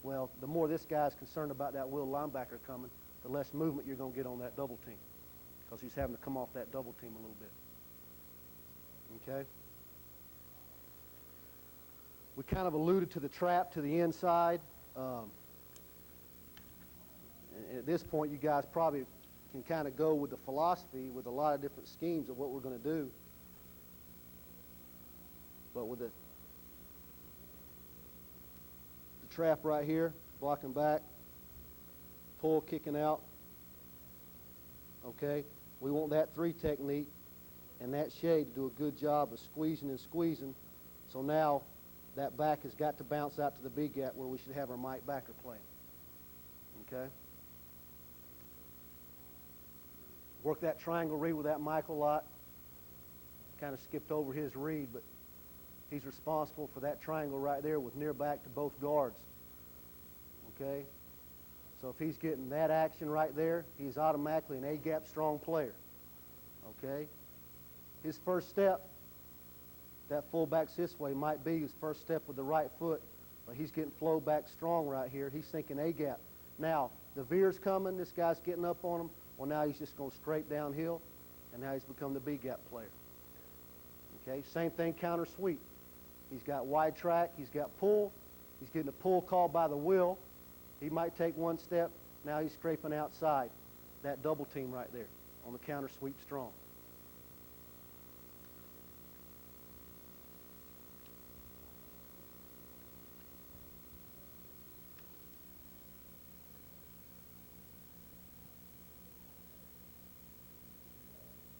Well, the more this guy's concerned about that will linebacker coming, the less movement you're going to get on that double team, because he's having to come off that double team a little bit. Okay? We kind of alluded to the trap to the inside. And at this point, you guys probably can kind of go with the philosophy with a lot of different schemes of what we're going to do. But with the trap right here, blocking back, pull, kicking out, okay? We want that 3 technique and that shade to do a good job of squeezing and squeezing. So now that back has got to bounce out to the B gap where we should have our Mike backer play. Okay? Work that triangle read with that Mike a lot. Kind of skipped over his read, but he's responsible for that triangle right there with near back to both guards. Okay? So if he's getting that action right there, he's automatically an A-gap strong player. Okay? His first step, that fullback's this way, might be his first step with the right foot, but he's getting flow back strong right here. He's thinking A-gap. Now, the veer's coming. This guy's getting up on him. Well, now he's just going straight downhill, and now he's become the B-gap player. Okay? Same thing, counter sweep. He's got wide track. He's got pull. He's getting a pull called by the will. He might take one step. Now he's scraping outside that double team right there on the counter sweep strong.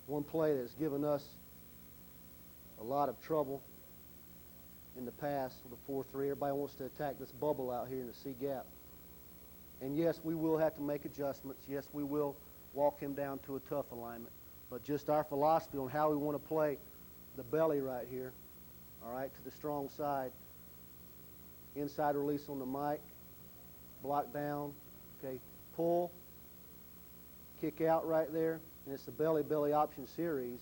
One play that's given us a lot of trouble in the past with the 4-3. Everybody wants to attack this bubble out here in the C gap. And yes, we will have to make adjustments. Yes, we will walk him down to a tough alignment. But just our philosophy on how we want to play the belly right here, all right, to the strong side. Inside release on the mic, block down, okay, pull, kick out right there. And it's the belly-belly option series.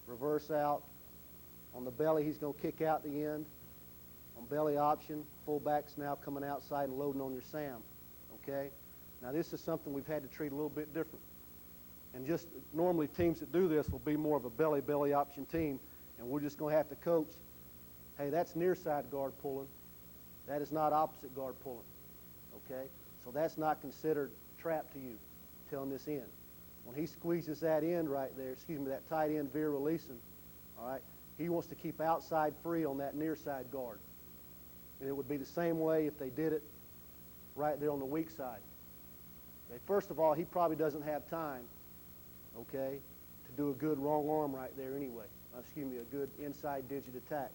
Reverse out. On the belly, he's going to kick out the end. On belly option, fullback's now coming outside and loading on your Sam. Okay? Now, this is something we've had to treat a little bit different. And just normally teams that do this will be more of a belly-belly option team, and we're just going to have to coach, hey, that's near side guard pulling. That is not opposite guard pulling. Okay? So that's not considered trap to you, telling this end. When he squeezes that end right there, that tight end veer releasing, all right, he wants to keep outside free on that near side guard. And it would be the same way if they did it right there on the weak side. Okay, first of all, he probably doesn't have time, okay, to do a good wrong arm right there anyway. A good inside digit attack.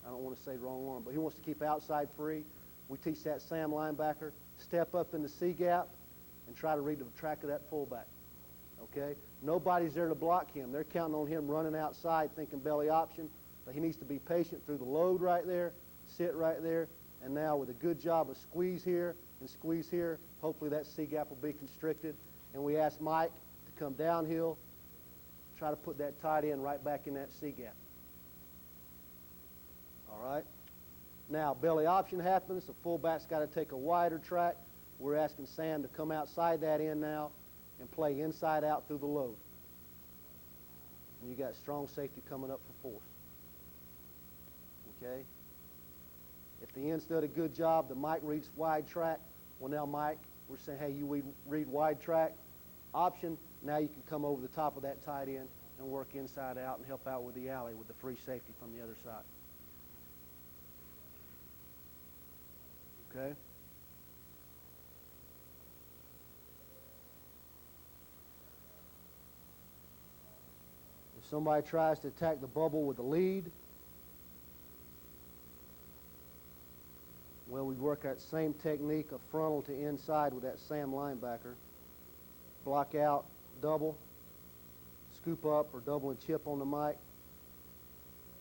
I don't want to say wrong arm, but he wants to keep outside free. We teach that Sam linebacker, step up in the C gap and try to read the track of that fullback. Okay? Nobody's there to block him. They're counting on him running outside thinking belly option, but he needs to be patient through the load right there, sit right there, and now with a good job of squeeze here and squeeze here, hopefully that C gap will be constricted. And we ask Mike to come downhill, try to put that tight end right back in that C gap. All right? Now, belly option happens. The fullback's got to take a wider track. We're asking Sam to come outside that end now and play inside out through the load. And you got strong safety coming up for force. Okay? If the end's done a good job, the Mike reads wide track. Well, now, Mike, we're saying, hey, you read wide track. Option, now you can come over the top of that tight end and work inside out and help out with the alley with the free safety from the other side. Okay? If somebody tries to attack the bubble with a lead, well, we work that same technique of frontal to inside with that Sam linebacker. Block out, double, scoop up or double and chip on the mic.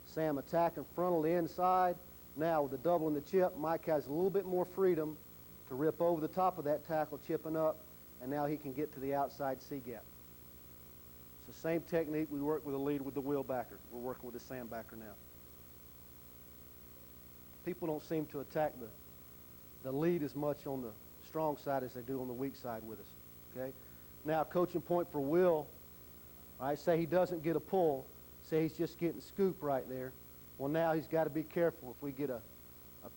Sam attacking frontal to inside. Now with the double and the chip, Mike has a little bit more freedom to rip over the top of that tackle, chipping up, and now he can get to the outside C gap. It's the same technique we work with a lead with the wheel backer. We're working with the Sam backer now. People don't seem to attack the lead as much on the strong side as they do on the weak side with us. Okay? Now, coaching point for Will, all right, say he doesn't get a pull, say he's just getting scoop right there. Well, now he's got to be careful. If we get a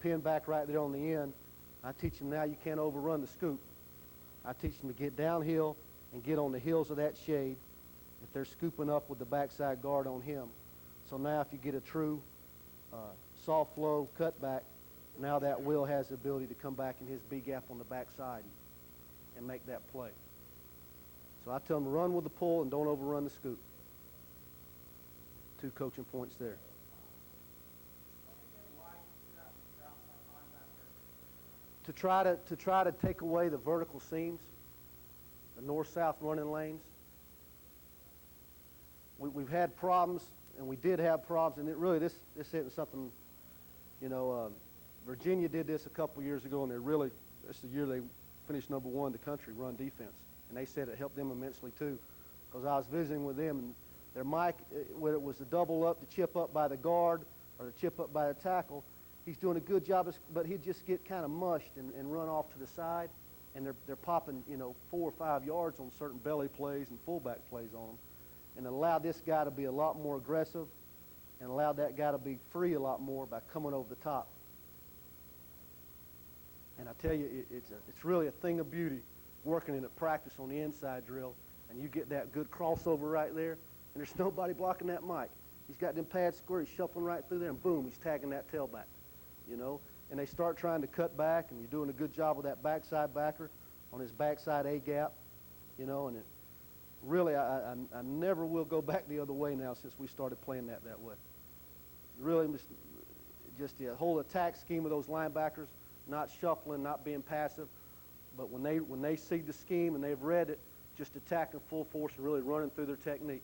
pin back right there on the end, I teach him now you can't overrun the scoop. I teach him to get downhill and get on the heels of that shade if they're scooping up with the backside guard on him. So now if you get a true soft flow cutback, now that Will has the ability to come back in his B gap on the backside and make that play. So I tell him to run with the pull and don't overrun the scoop. 2 coaching points there. To try to take away the vertical seams, the north-south running lanes. We've had problems, and we did have problems, and this isn't something, Virginia did this a couple years ago, and this is the year they finished #1 in the country, run defense. And they said it helped them immensely too, because I was visiting with them, and their mic, whether it was the double up, the chip up by the guard, or the chip up by the tackle, he's doing a good job, but he'd just get kind of mushed and run off to the side, and they're popping, 4 or 5 yards on certain belly plays and fullback plays on them, and allowed this guy to be a lot more aggressive, and allowed that guy to be free a lot more by coming over the top. And I tell you, it's really a thing of beauty working in a practice on the inside drill, and you get that good crossover right there, and there's nobody blocking that mic. He's got them pads square, he's shuffling right through there, and boom, he's tagging that tailback, And they start trying to cut back, and you're doing a good job with that backside backer on his backside A-gap, and it really, I never will go back the other way now since we started playing that way. Really, just the whole attack scheme of those linebackers, not shuffling, not being passive, but when they see the scheme and they've read it, just attacking full force and really running through their technique,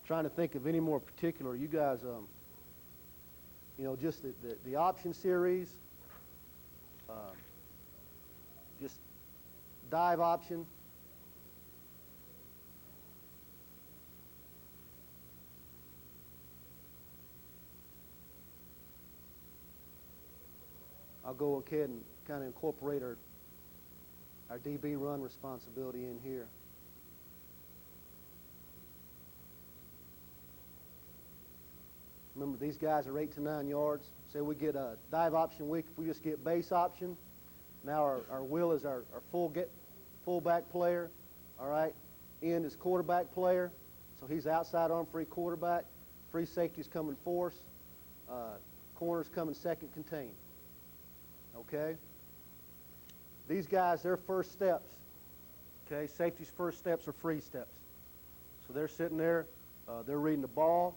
Trying to think of any more particular. You guys, just the option series, just dive option. I'll go ahead and kind of incorporate our DB run responsibility in here. Remember, these guys are 8 to 9 yards. Say we get a dive option week, if we just get base option, now our Will is our fullback player, all right? End is quarterback player, so he's outside arm free quarterback. Free safety's coming force. Corner's coming second contain. Okay? These guys, their first steps, okay, safety's first steps are free steps. So they're sitting there, they're reading the ball,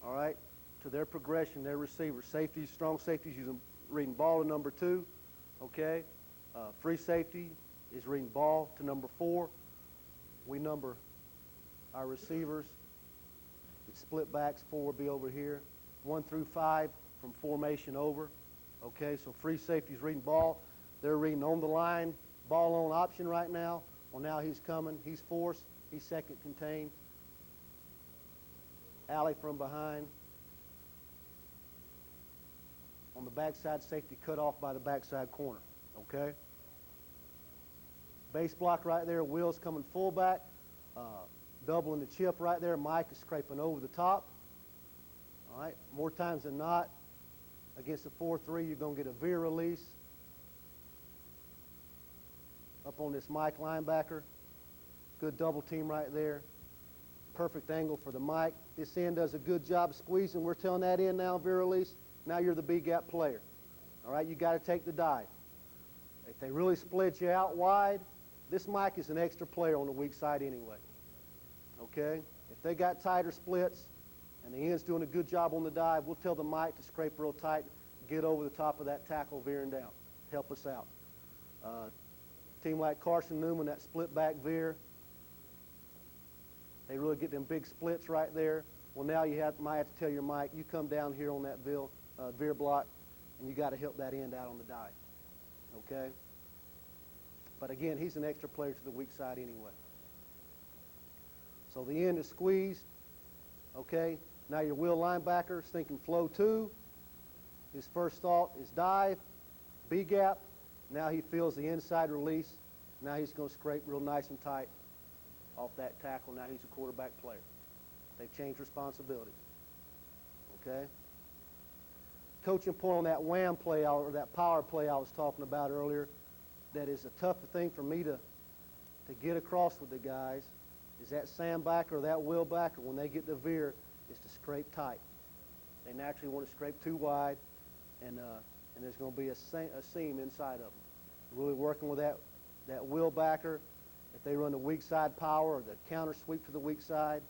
all right, to their progression, their receiver. Safeties, strong safeties reading ball to number 2, okay? Free safety is reading ball to number 4. We number our receivers. It's split backs, 4 will be over here. 1 through 5 from formation over. Okay, so free safety's reading ball. They're reading on the line, ball on option right now. Well, now he's coming. He's forced. He's second contained. Alley from behind. On the backside, safety cut off by the backside corner. Okay? Base block right there. Will's coming fullback. Doubling the chip right there. Mike is scraping over the top. All right? More times than not, against a 4-3, you're going to get a veer release up on this Mike linebacker. Good double team right there. Perfect angle for the Mike. This end does a good job squeezing. We're telling that end now, veer release. Now you're the B-gap player. All right, you got to take the dive. If they really split you out wide, this Mike is an extra player on the weak side anyway. Okay? If they got tighter splits and the end's doing a good job on the dive, we'll tell the Mike to scrape real tight, get over the top of that tackle veering down. Help us out. Team like Carson Newman, that split back veer, they really get them big splits right there. Well, now you might have to tell your Mike, you come down here on that veer block, and you got to help that end out on the dive. Okay? But again, he's an extra player to the weak side anyway. So the end is squeezed, okay? Now your will linebacker is thinking flow 2. His first thought is dive, B-gap. Now he feels the inside release. Now he's going to scrape real nice and tight off that tackle. Now he's a quarterback player. They've changed responsibilities, okay? Coaching point on that wham play or that power play I was talking about earlier, that is a tougher thing for me to get across with the guys, is that Sam backer or that Will backer, when they get the veer, is to scrape tight. They naturally want to scrape too wide, and there's going to be a seam inside of them. Really working with that Will backer, if they run the weak side power or the counter sweep to the weak side,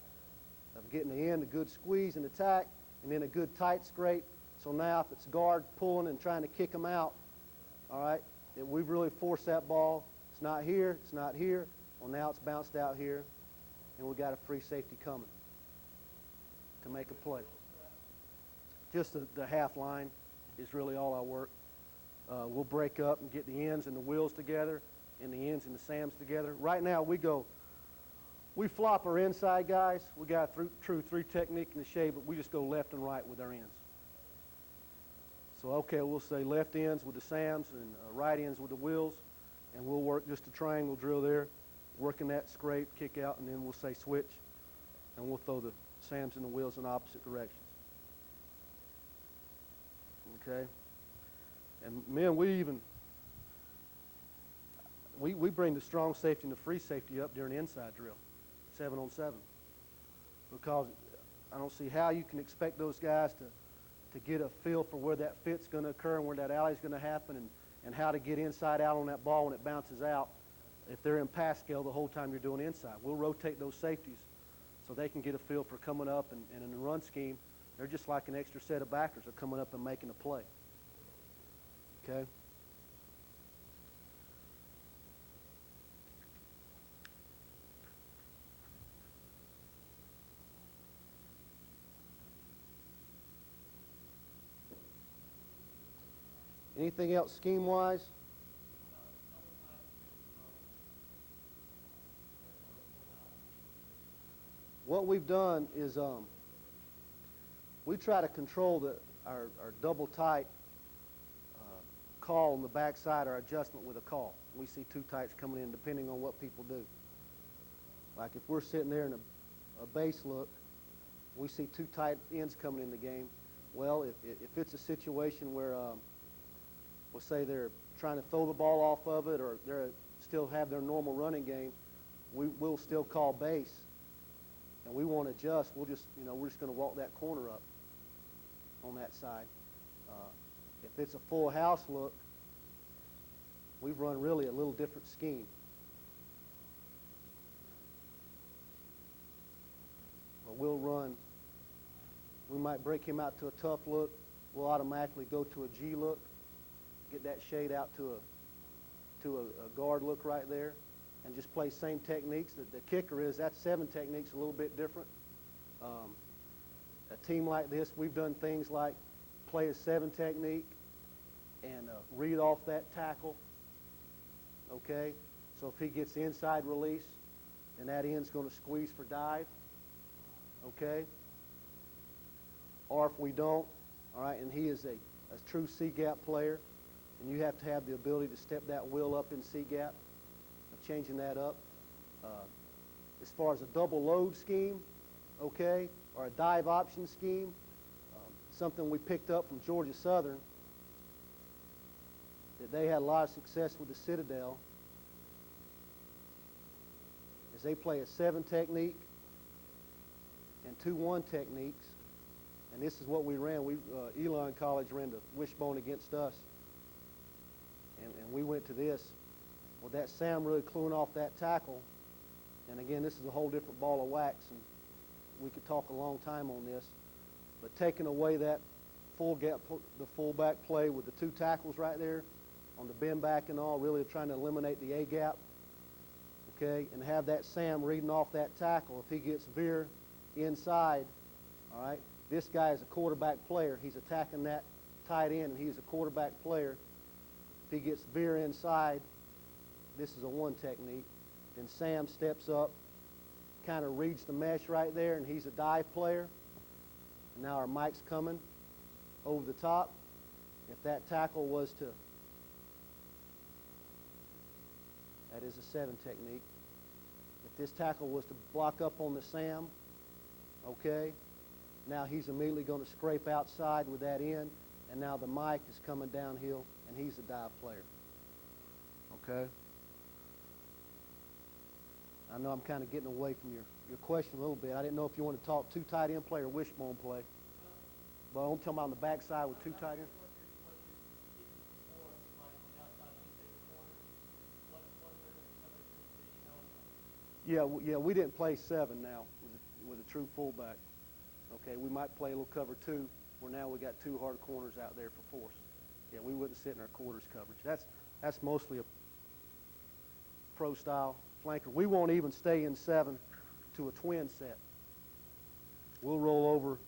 of getting the end, a good squeeze and attack, and then a good tight scrape. So now if it's guard pulling and trying to kick them out, all right, that we've really forced that ball. It's not here, it's not here. Well, now it's bounced out here, and we've got a free safety coming to make a play. Just the half line is really all I work. We'll break up and get the ends and the wheels together and the ends and the Sams together. Right now we flop our inside guys. We got a true 3 technique in the shade, but we just go left and right with our ends. So, okay, we'll say left ends with the Sams and right ends with the wheels, and we'll work just a triangle drill there, working that scrape, kick out, and then we'll say switch, and we'll throw the Sams and the wheels in opposite directions. Okay? And men, we bring the strong safety and the free safety up during the inside drill, 7-on-7, because I don't see how you can expect those guys to get a feel for where that fit's going to occur and where that alley's going to happen and how to get inside out on that ball when it bounces out if they're in pass scale the whole time you're doing inside. We'll rotate those safeties so they can get a feel for coming up, and in the run scheme, they're just like an extra set of backers. They're coming up and making a play. Okay? Anything else scheme-wise? What we've done is we try to control our double tight call on the backside, our adjustment with a call. We see 2 tights coming in depending on what people do. Like if we're sitting there in a base look, we see 2 tight ends coming in the game. Well, if it's a situation where we'll say they're trying to throw the ball off of it or they still have their normal running game, we'll still call base, and we won't adjust. We're just going to walk that corner up on that side. If it's a full house look, we've run really a little different scheme. But we might break him out to a tough look. We'll automatically go to a G look, get that shade out to a guard look right there, and just play same techniques. The kicker is that 7 technique's a little bit different. A team like this, we've done things like play a 7 technique and read off that tackle, okay? So if he gets the inside release, then that end's going to squeeze for dive, okay? Or if we don't, all right, and he is a true C-gap player, and you have to have the ability to step that will up in C-gap, changing that up. As far as a double load scheme, okay, or a dive option scheme, something we picked up from Georgia Southern, that they had a lot of success with the Citadel, is they play a 7 technique and 2-1 techniques, and this is what we ran. Elon College ran the wishbone against us, and we went to this. With that Sam really cluing off that tackle, and again, this is a whole different ball of wax, and we could talk a long time on this, but taking away that the fullback play with the 2 tackles right there on the bend back and all, really trying to eliminate the A gap, okay, and have that Sam reading off that tackle. If he gets veer inside, all right, this guy is a quarterback player. He's attacking that tight end, and he's a quarterback player. If he gets veer inside, this is a 1 technique. Then Sam steps up, kind of reads the mesh right there, and he's a dive player. And now our Mike's coming over the top. If that tackle was to, that is a 7 technique. If this tackle was to block up on the Sam, okay, now he's immediately going to scrape outside with that in, and now the Mike is coming downhill, and he's a dive player. Okay? I know I'm kind of getting away from your question a little bit. I didn't know if you want to talk two tight end play or wishbone play. But I'm talking about on the backside with two tight ends. Yeah, we didn't play 7 now with a true fullback. Okay, we might play a little cover 2, where now we got 2 hard corners out there for force. Yeah, we wouldn't sit in our quarters coverage. That's mostly a pro style flanker. We won't even stay in 7 to a twin set. We'll roll over,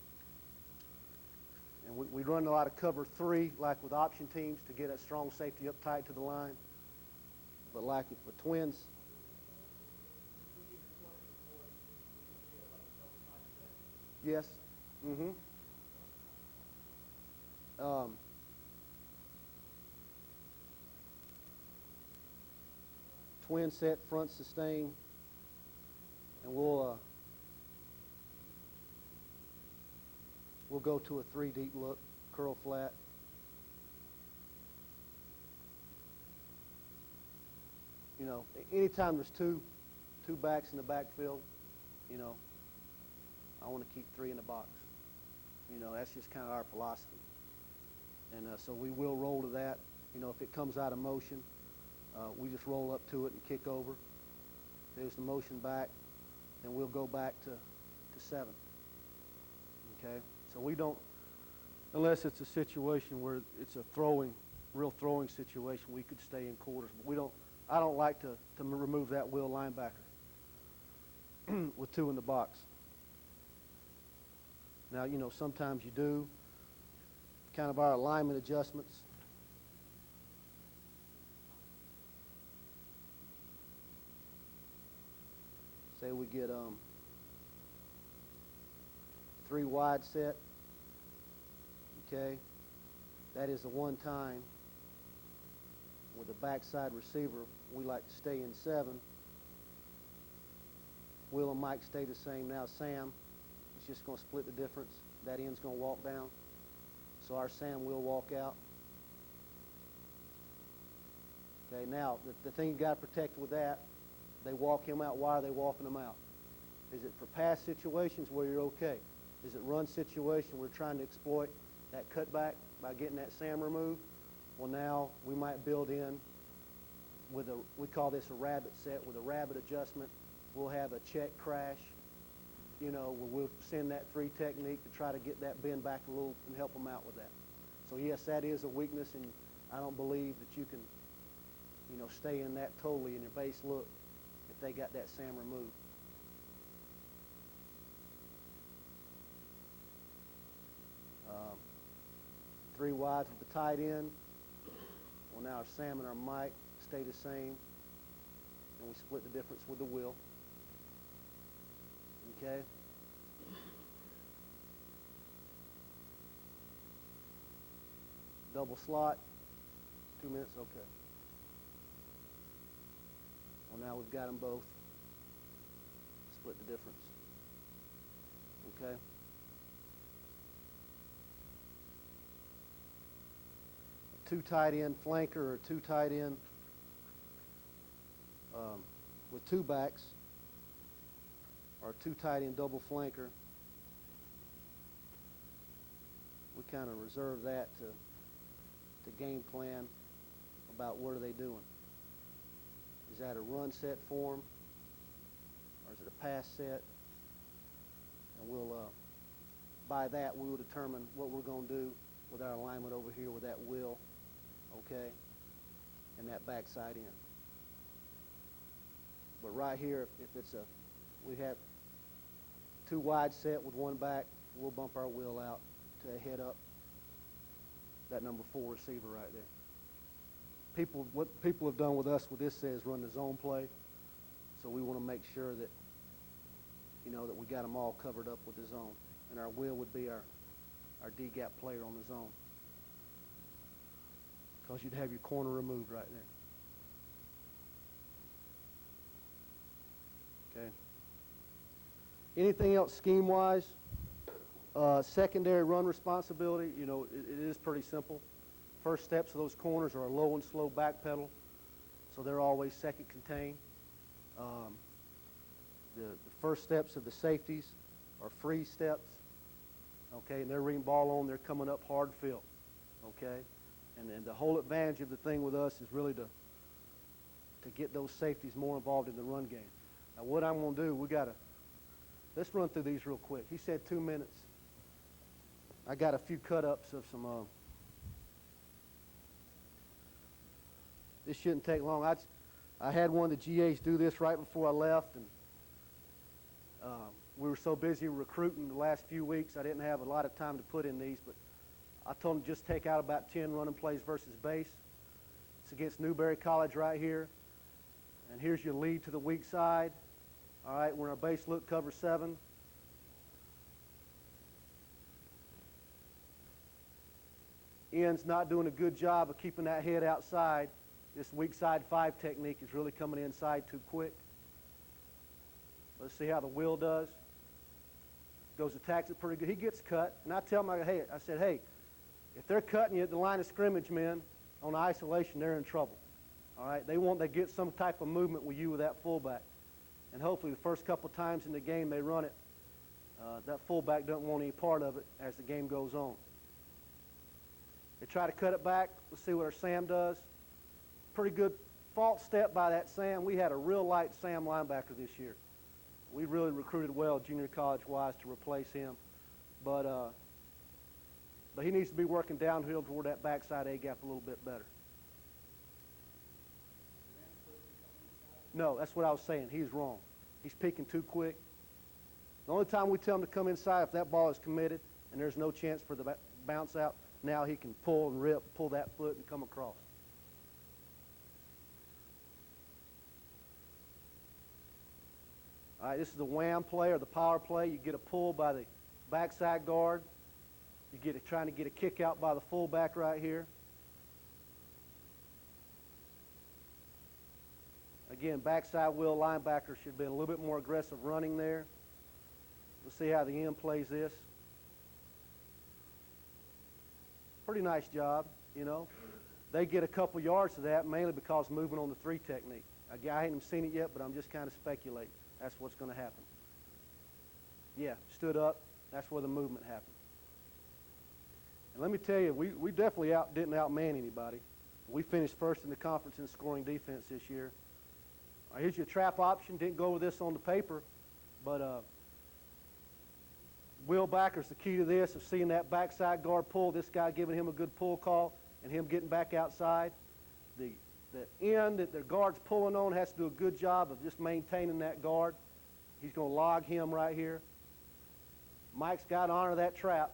and we run a lot of cover 3, like with option teams, to get a strong safety up tight to the line. But like if the twins, yes. Mm-hmm. Twin set, front sustain, and we'll go to a 3 deep look, curl flat. You know, anytime there's two backs in the backfield, you know, I want to keep 3 in the box. You know, that's just kind of our philosophy. And so we will roll to that. You know, if it comes out of motion, we just roll up to it and kick over. There's the motion back, and we'll go back to 7. Okay? So we don't, unless it's a situation where it's a real throwing situation, we could stay in quarters. But I don't like to remove that will linebacker with 2 in the box. Now, you know, sometimes you do. Kind of our alignment adjustments. Say we get 3 wide set. Okay. That is the one time with the backside receiver, we like to stay in 7. Will and Mike stay the same. Now Sam is just going to split the difference. That end's going to walk down. So our Sam will walk out. Okay, now the thing you got to protect with that, they walk him out. Why are they walking him out? Is it for pass situations where you're okay? Is it run situation we're trying to exploit that cutback by getting that Sam removed? Well, now we might build in with we call this a rabbit set, with a rabbit adjustment. We'll have a check crash, you know, where we'll send that 3 technique to try to get that bend back a little and help them out with that. So yes, that is a weakness, and I don't believe that you can, you know, stay in that totally in your base look if they got that Sam removed. Three wides with the tight end. Well, now our Sam and our Mike stay the same, and we split the difference with the will. Okay. Double slot, 2 minutes, okay. Well, now we've got them both. Split the difference. Okay. A 2 tight end flanker or 2 tight end with 2 backs, or 2 tight end double flanker. We kind of reserve that to game plan about what are they doing. Is that a run set form, or is it a pass set? And we'll, by that, we will determine what we're going to do with our alignment over here with that will, okay, and that backside end. But right here, if it's we have 2 wide set with 1 back, we'll bump our will out to a head up, that number 4 receiver right there. What people have done with us with this says run the zone play. So we want to make sure that you know, that we got them all covered up with the zone. And our Will would be our D-gap player on the zone. Because you'd have your corner removed right there. Okay. Anything else scheme-wise? Secondary run responsibility, you know, it is pretty simple. First steps of those corners are a low and slow back pedal, so they're always second contained. The first steps of the safeties are free steps, okay, and they're reading ball on, they're coming up hard field, okay? And the whole advantage of the thing with us is really to get those safeties more involved in the run game. Now, what I'm going to do, let's run through these real quick. He said 2 minutes. I got a few cut-ups of some, this shouldn't take long. I had one of the GAs do this right before I left, and we were so busy recruiting the last few weeks, I didn't have a lot of time to put in these, but I told him just take out about 10 running plays versus base. It's against Newberry College right here. And here's your lead to the weak side. All right, we're in our base look, cover 7. Ian's not doing a good job of keeping that head outside. This weak side 5 technique is really coming inside too quick. Let's see how the Will does. Goes, attacks it pretty good. He gets cut, and I tell him, I said, hey, if they're cutting you at the line of scrimmage, men, on isolation, they're in trouble. All right, they want to get some type of movement with you with that fullback. And hopefully the first couple times in the game they run it, that fullback doesn't want any part of it as the game goes on. They try to cut it back. Let's see what our Sam does. Pretty good false step by that Sam. We had a real light Sam linebacker this year. We really recruited well junior college-wise to replace him. But he needs to be working downhill toward that backside A-gap a little bit better. No, that's what I was saying. He's wrong. He's peeking too quick. The only time we tell him to come inside if that ball is committed and there's no chance for the bounce out, now he can pull and rip, pull that foot and come across. All right, this is the wham play or the power play. You get a pull by the backside guard. You get trying to get a kick out by the fullback right here. Again, backside Will linebacker should have been a little bit more aggressive running there. Let's see how the end plays this. Pretty nice job, you know. They get a couple yards of that mainly because moving on the 3 technique. I haven't seen it yet, but I'm just kind of speculating. That's what's going to happen. Yeah, stood up. That's where the movement happened. And let me tell you, we definitely didn't outman anybody. We finished first in the conference in scoring defense this year. All right, here's your trap option. Didn't go with this on the paper, but Will Backer's the key to this, of seeing that backside guard pull, this guy giving him a good pull call, and him getting back outside. The end that the guard's pulling on has to do a good job of just maintaining that guard. He's going to log him right here. Mike's got to honor that trap.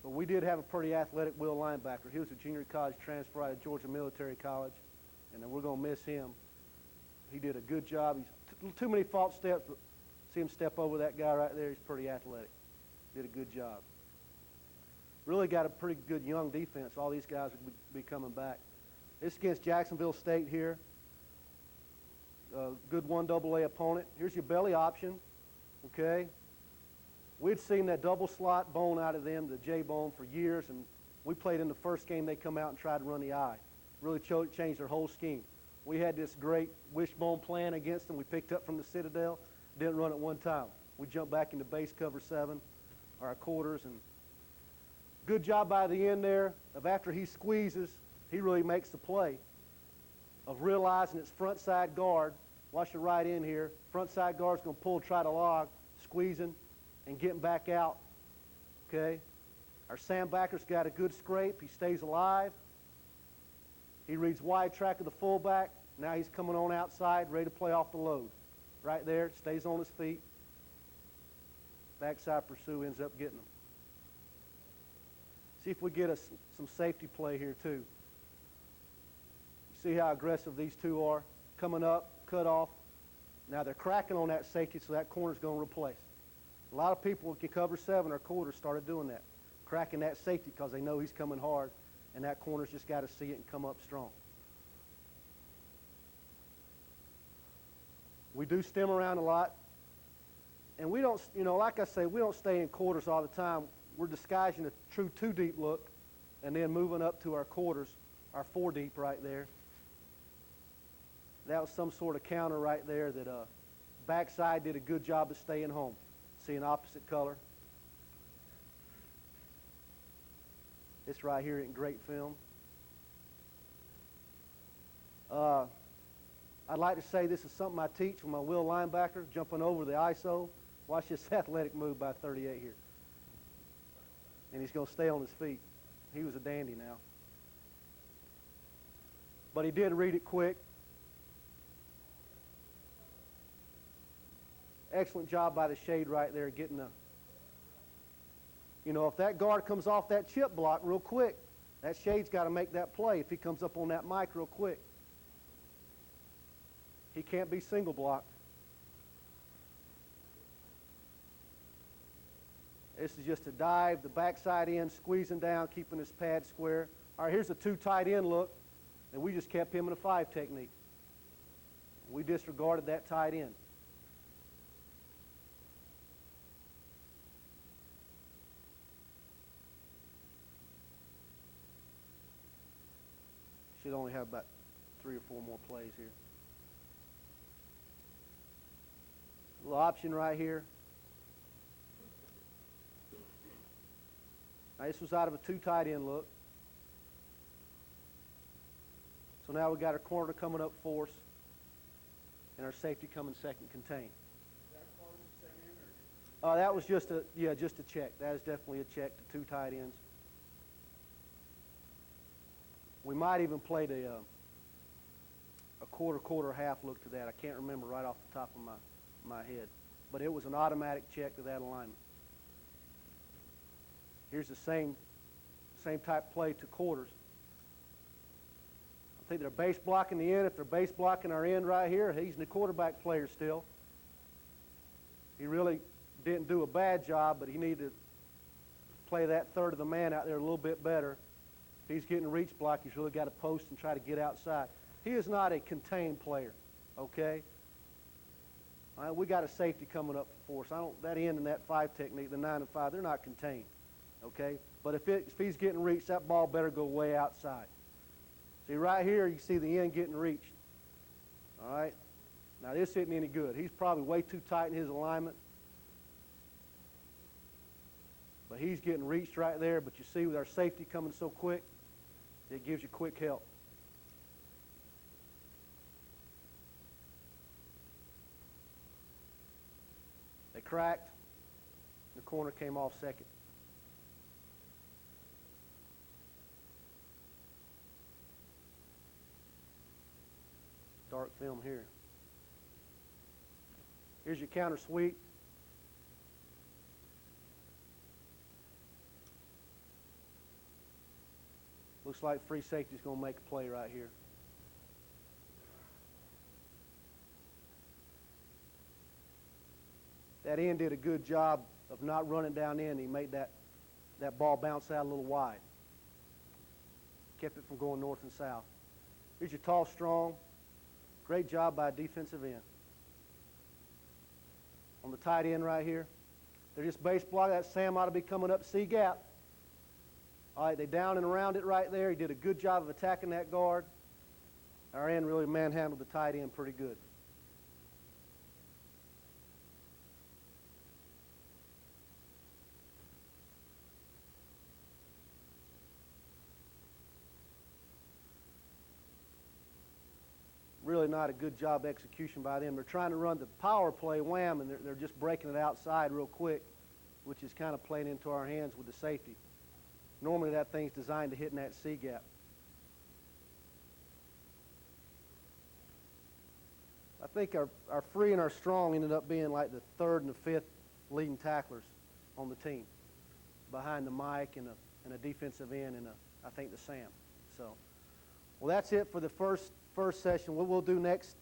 But we did have a pretty athletic Will linebacker. He was a junior college transfer out of Georgia Military College, and then we're going to miss him. He did a good job. He's too many false steps, but see him step over that guy right there. He's pretty athletic. Did a good job. Really got a pretty good young defense. All these guys will be coming back. It's against Jacksonville State here. Good 1AA opponent. Here's your belly option, okay? We'd seen that double slot bone out of them, the J bone, for years, and we played in the first game they come out and tried to run the I. Really changed their whole scheme. We had this great wishbone plan against them we picked up from the Citadel. Didn't run it one time. We jumped back into base cover 7, our quarters, and good job by the end there of after he squeezes, he really makes the play of realizing it's front side guard. Watch the right end here. Front side guard's going to pull, try to log, squeezing, and getting back out. Okay? Our Sam Backer's got a good scrape. He stays alive. He reads wide track of the fullback. Now he's coming on outside, ready to play off the load. Right there, stays on his feet. Backside pursuit ends up getting him. See if we get some safety play here too. See how aggressive these two are? Coming up, cut off. Now they're cracking on that safety, so that corner's going to replace. A lot of people who can cover 7 or quarters started doing that, cracking that safety because they know he's coming hard, and that corner's just got to see it and come up strong. We do stem around a lot, and we don't, like I say, we don't stay in quarters all the time. We're disguising a true 2-deep look and then moving up to our quarters, our 4-deep right there. That was some sort of counter right there that backside did a good job of staying home. See an opposite color. This right here in great film. I'd like to say this is something I teach with my will linebacker, jumping over the ISO. Watch this athletic move by 38 here. And he's going to stay on his feet. He was a dandy now. But he did read it quick. Excellent job by the shade right there getting the, if that guard comes off that chip block real quick, that shade's got to make that play if he comes up on that mic real quick. He can't be single blocked. This is just a dive, the backside end, squeezing down, keeping his pad square. All right, here's a 2 tight end look, and we just kept him in a 5 technique. We disregarded that tight end. Should only have about 3 or 4 more plays here. Little option right here. Now this was out of a 2 tight end look. So now we got our corner coming up force and our safety coming second contain. Is that part of the sent in, or? That was just a check. That is definitely a check to 2 tight ends. We might even played a quarter, half look to that. I can't remember right off the top of my head. But it was an automatic check to that alignment. Here's the same type play to quarters. I think they're base blocking the end. If they're base blocking our end right here, he's the quarterback player still. He really didn't do a bad job, but he needed to play that third of the man out there a little bit better. If he's getting reach block, he's really got to post and try to get outside. He is not a contained player, okay? All right, we got a safety coming up for us. That end and that 5 technique, the 9 and 5, they're not contained, okay? But if he's getting reached, that ball better go way outside. See, right here, you see the end getting reached, all right? Now, this isn't any good. He's probably way too tight in his alignment. But he's getting reached right there. But you see, with our safety coming so quick, it gives you quick help. They cracked. The corner came off second. Dark film here. Here's your counter sweep. Looks like free safety's going to make a play right here. That end did a good job of not running down in. He made that ball bounce out a little wide. Kept it from going north and south. Here's your tall, strong. Great job by a defensive end. On the tight end right here. They're just base block. That Sam ought to be coming up C gap. All right, they down and around it right there. He did a good job of attacking that guard. Our end really manhandled the tight end pretty good. Really not a good job execution by them. They're trying to run the power play wham, and they're just breaking it outside real quick, which is kind of playing into our hands with the safety. Normally that thing's designed to hit in that C gap. I think our free and our strong ended up being like the 3rd and the 5th leading tacklers on the team, behind the Mike and a defensive end and I think the Sam. So, well, that's it for the first session. What we'll do next